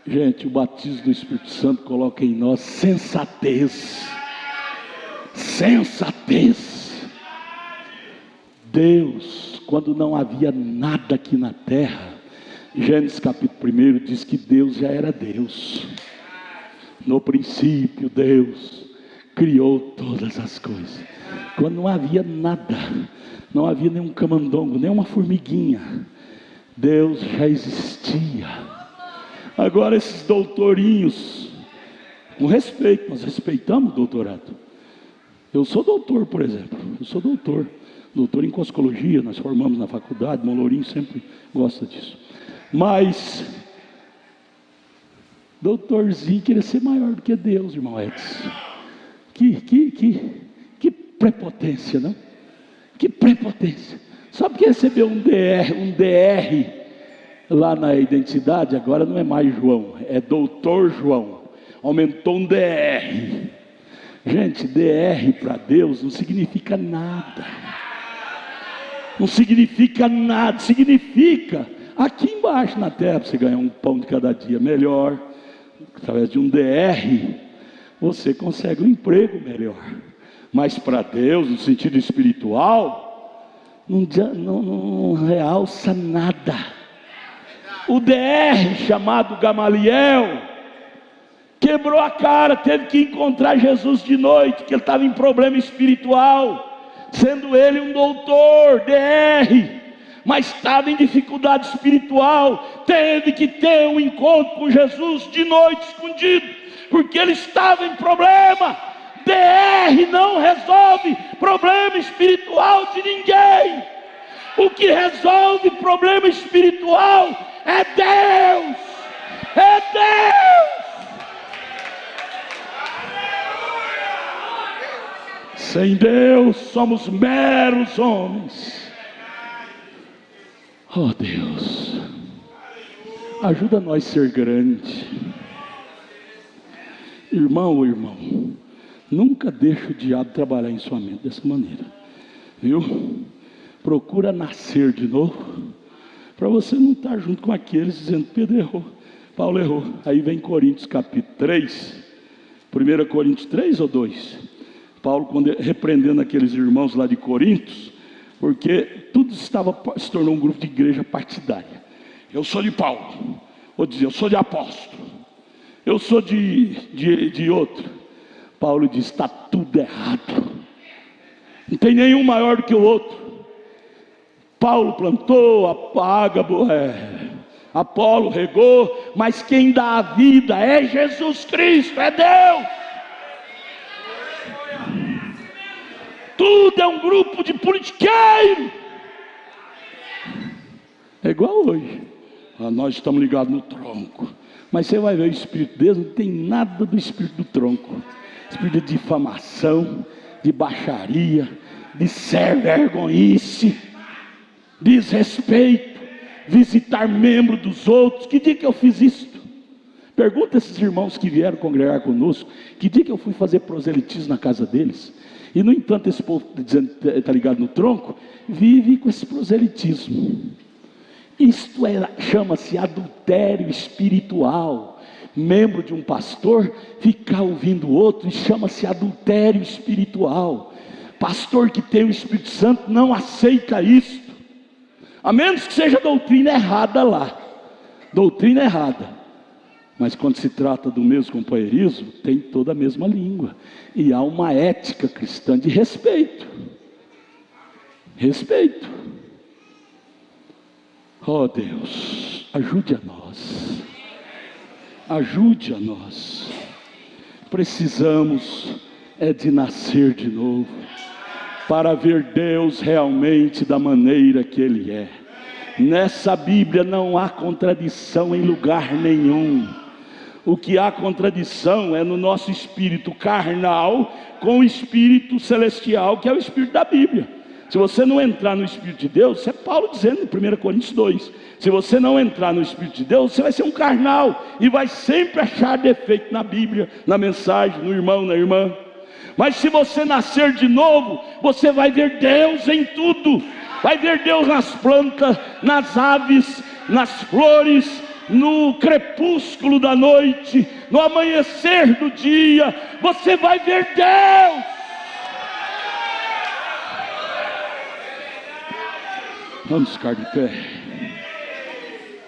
Speaker 2: Gente, o batismo do Espírito Santo coloca em nós sensatez. Sensatez. Deus, quando não havia nada aqui na terra, Gênesis capítulo 1 diz que Deus já era Deus. No princípio Deus criou todas as coisas. Quando não havia nada, não havia nenhum camundongo, nem uma formiguinha, Deus já existia. Agora esses doutorinhos, com respeito, nós respeitamos o doutorado. Eu sou doutor, por exemplo, eu sou doutor em cosmologia, nós formamos na faculdade, Molorinho sempre gosta disso. Mas, doutorzinho queria ser maior do que Deus, irmão Edson. Que prepotência, não? Que prepotência. Só porque recebeu um DR lá na identidade, agora não é mais João, é doutor João. Aumentou um DR. Gente, DR para Deus não significa nada. Não significa nada. Significa aqui embaixo na terra, para você ganhar um pão de cada dia melhor, através de um DR, você consegue um emprego melhor. Mas para Deus, no sentido espiritual, não realça nada. O DR chamado Gamaliel quebrou a cara, teve que encontrar Jesus de noite, que ele estava em problema espiritual, sendo ele um doutor, DR, mas estava em dificuldade espiritual, teve que ter um encontro com Jesus de noite escondido, porque ele estava em problema. DR não resolve problema espiritual de ninguém. O que resolve problema espiritual é Deus. É Deus. Sem Deus somos meros homens. Oh Deus, ajuda nós a ser grande. Irmão, nunca deixe o diabo trabalhar em sua mente dessa maneira, viu? Procura nascer de novo, para você não estar junto com aqueles dizendo: Pedro errou, Paulo errou. Aí vem Coríntios capítulo 3, 1 Coríntios 3 ou 2, Paulo quando repreendendo aqueles irmãos lá de Coríntios, porque tudo se tornou um grupo de igreja partidária. Eu sou de Paulo, vou dizer, eu sou de apóstolo, eu sou de outro. Paulo diz: está tudo errado, não tem nenhum maior do que o outro. Paulo plantou, Apolo regou, mas quem dá a vida é Jesus Cristo, é Deus. Tudo é um grupo de politiqueiro. É igual hoje. Nós estamos ligados no tronco, mas você vai ver o Espírito de Deus, não tem nada do Espírito do tronco. Espírito de difamação, de baixaria, de ser vergonhice, desrespeito, visitar membro dos outros. Que dia que eu fiz isso? Pergunta esses irmãos que vieram congregar conosco, que dia que eu fui fazer proselitismo na casa deles. E no entanto esse povo dizendo está ligado no tronco, vive com esse proselitismo. Isto chama-se adultério espiritual. Membro de um pastor ficar ouvindo o outro, chama-se adultério espiritual. Pastor que tem o Espírito Santo não aceita isso, a menos que seja doutrina errada lá, doutrina errada. Mas quando se trata do mesmo companheirismo, tem toda a mesma língua, e há uma ética cristã de respeito. Respeito. Oh Deus, ajude a nós. Ajude a nós. Precisamos de nascer de novo, para ver Deus realmente da maneira que Ele é. Nessa Bíblia não há contradição em lugar nenhum. O que há contradição é no nosso espírito carnal com o espírito celestial, que é o espírito da Bíblia. Se você não entrar no Espírito de Deus, isso é Paulo dizendo em 1 Coríntios 2, se você não entrar no Espírito de Deus, você vai ser um carnal, e vai sempre achar defeito na Bíblia, na mensagem, no irmão, na irmã. Mas se você nascer de novo, você vai ver Deus em tudo. Vai ver Deus nas plantas, nas aves, nas flores, no crepúsculo da noite, no amanhecer do dia, você vai ver Deus. Vamos ficar de pé.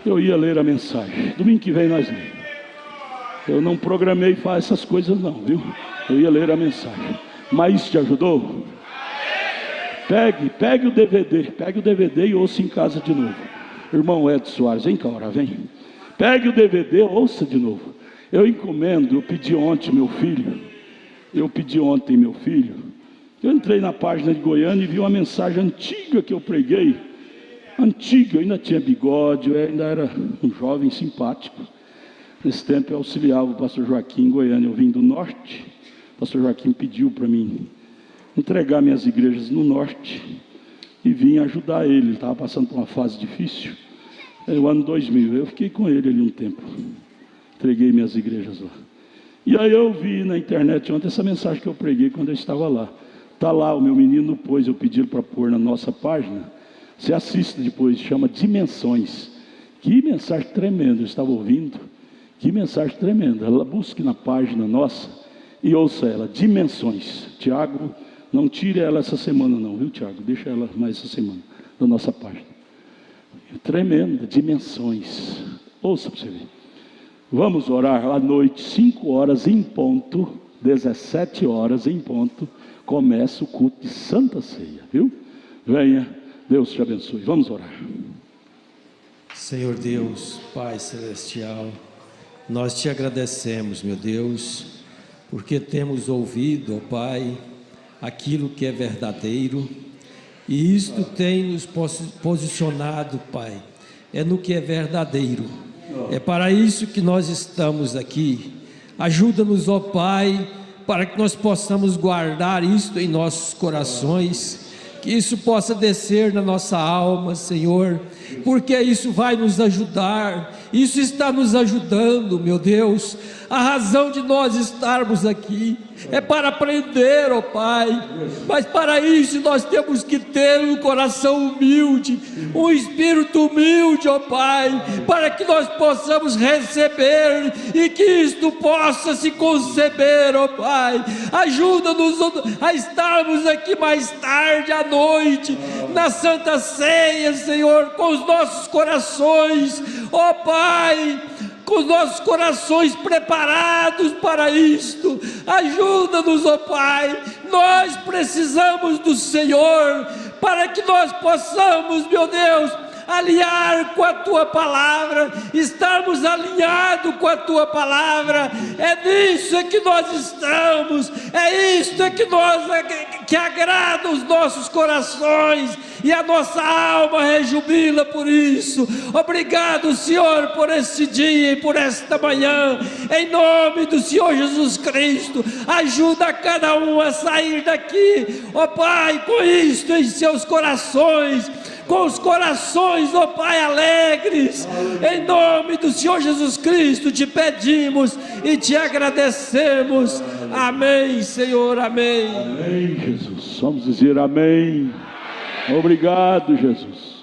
Speaker 2: Eu ia ler a mensagem. Domingo que vem nós lemos. Eu não programei fazer essas coisas não, viu? Eu ia ler a mensagem. Mas isso te ajudou? Pegue o DVD e ouça em casa de novo. Irmão Edson Soares, vem cá, ora, vem. Pegue o DVD, ouça de novo. Eu pedi ontem meu filho. Eu entrei na página de Goiânia e vi uma mensagem antiga que eu preguei. Eu ainda tinha bigode, eu ainda era um jovem simpático. Nesse tempo eu auxiliava o pastor Joaquim em Goiânia. Eu vim do norte. O pastor Joaquim pediu para mim entregar minhas igrejas no norte e vim ajudar ele. Ele estava passando por uma fase difícil. No ano 2000, eu fiquei com ele ali um tempo. Entreguei minhas igrejas lá. E aí eu vi na internet ontem essa mensagem que eu preguei quando eu estava lá. Está lá, o meu menino pôs, eu pedi para pôr na nossa página. Você assiste depois, chama Dimensões. Que mensagem tremenda, eu estava ouvindo. Que mensagem tremenda. Ela busque na página nossa e ouça ela, Dimensões. Tiago, não tire ela essa semana não, viu, Tiago? Deixa ela mais essa semana, na nossa página. Tremenda, Dimensões. Ouça para você ver. Vamos orar à noite, 5 horas em ponto, 17 horas em ponto, começa o culto de Santa Ceia, viu? Venha, Deus te abençoe. Vamos orar.
Speaker 3: Senhor Deus, Pai Celestial, nós te agradecemos, meu Deus, porque temos ouvido, ó Pai, aquilo que é verdadeiro, e isto tem nos posicionado, Pai, é no que é verdadeiro, é para isso que nós estamos aqui. Ajuda-nos, ó Pai, para que nós possamos guardar isto em nossos corações, que isso possa descer na nossa alma, Senhor, porque isso vai nos ajudar, isso está nos ajudando, meu Deus. A razão de nós estarmos aqui é para aprender, ó Pai, mas para isso nós temos que ter um coração humilde, um espírito humilde, ó Pai, para que nós possamos receber e que isto possa se conceber, ó Pai. Ajuda-nos a estarmos aqui mais tarde à noite, na Santa Ceia, Senhor, com os nossos corações, ó Pai, com os nossos corações preparados para isto. Ajuda-nos, ó Pai, nós precisamos do Senhor, para que nós possamos, meu Deus, alinhar com a Tua Palavra, estarmos alinhados com a Tua Palavra. É nisso que nós estamos, é isto que agrada os nossos corações, e a nossa alma rejubila por isso. Obrigado, Senhor, por este dia e por esta manhã, em nome do Senhor Jesus Cristo. Ajuda cada um a sair daqui, ó Pai, com isto em seus corações, com os corações, ó Pai, alegres. Em nome do Senhor Jesus Cristo te pedimos e te agradecemos. Amém, Senhor, amém.
Speaker 2: Amém, Jesus. Vamos dizer amém. Obrigado, Jesus.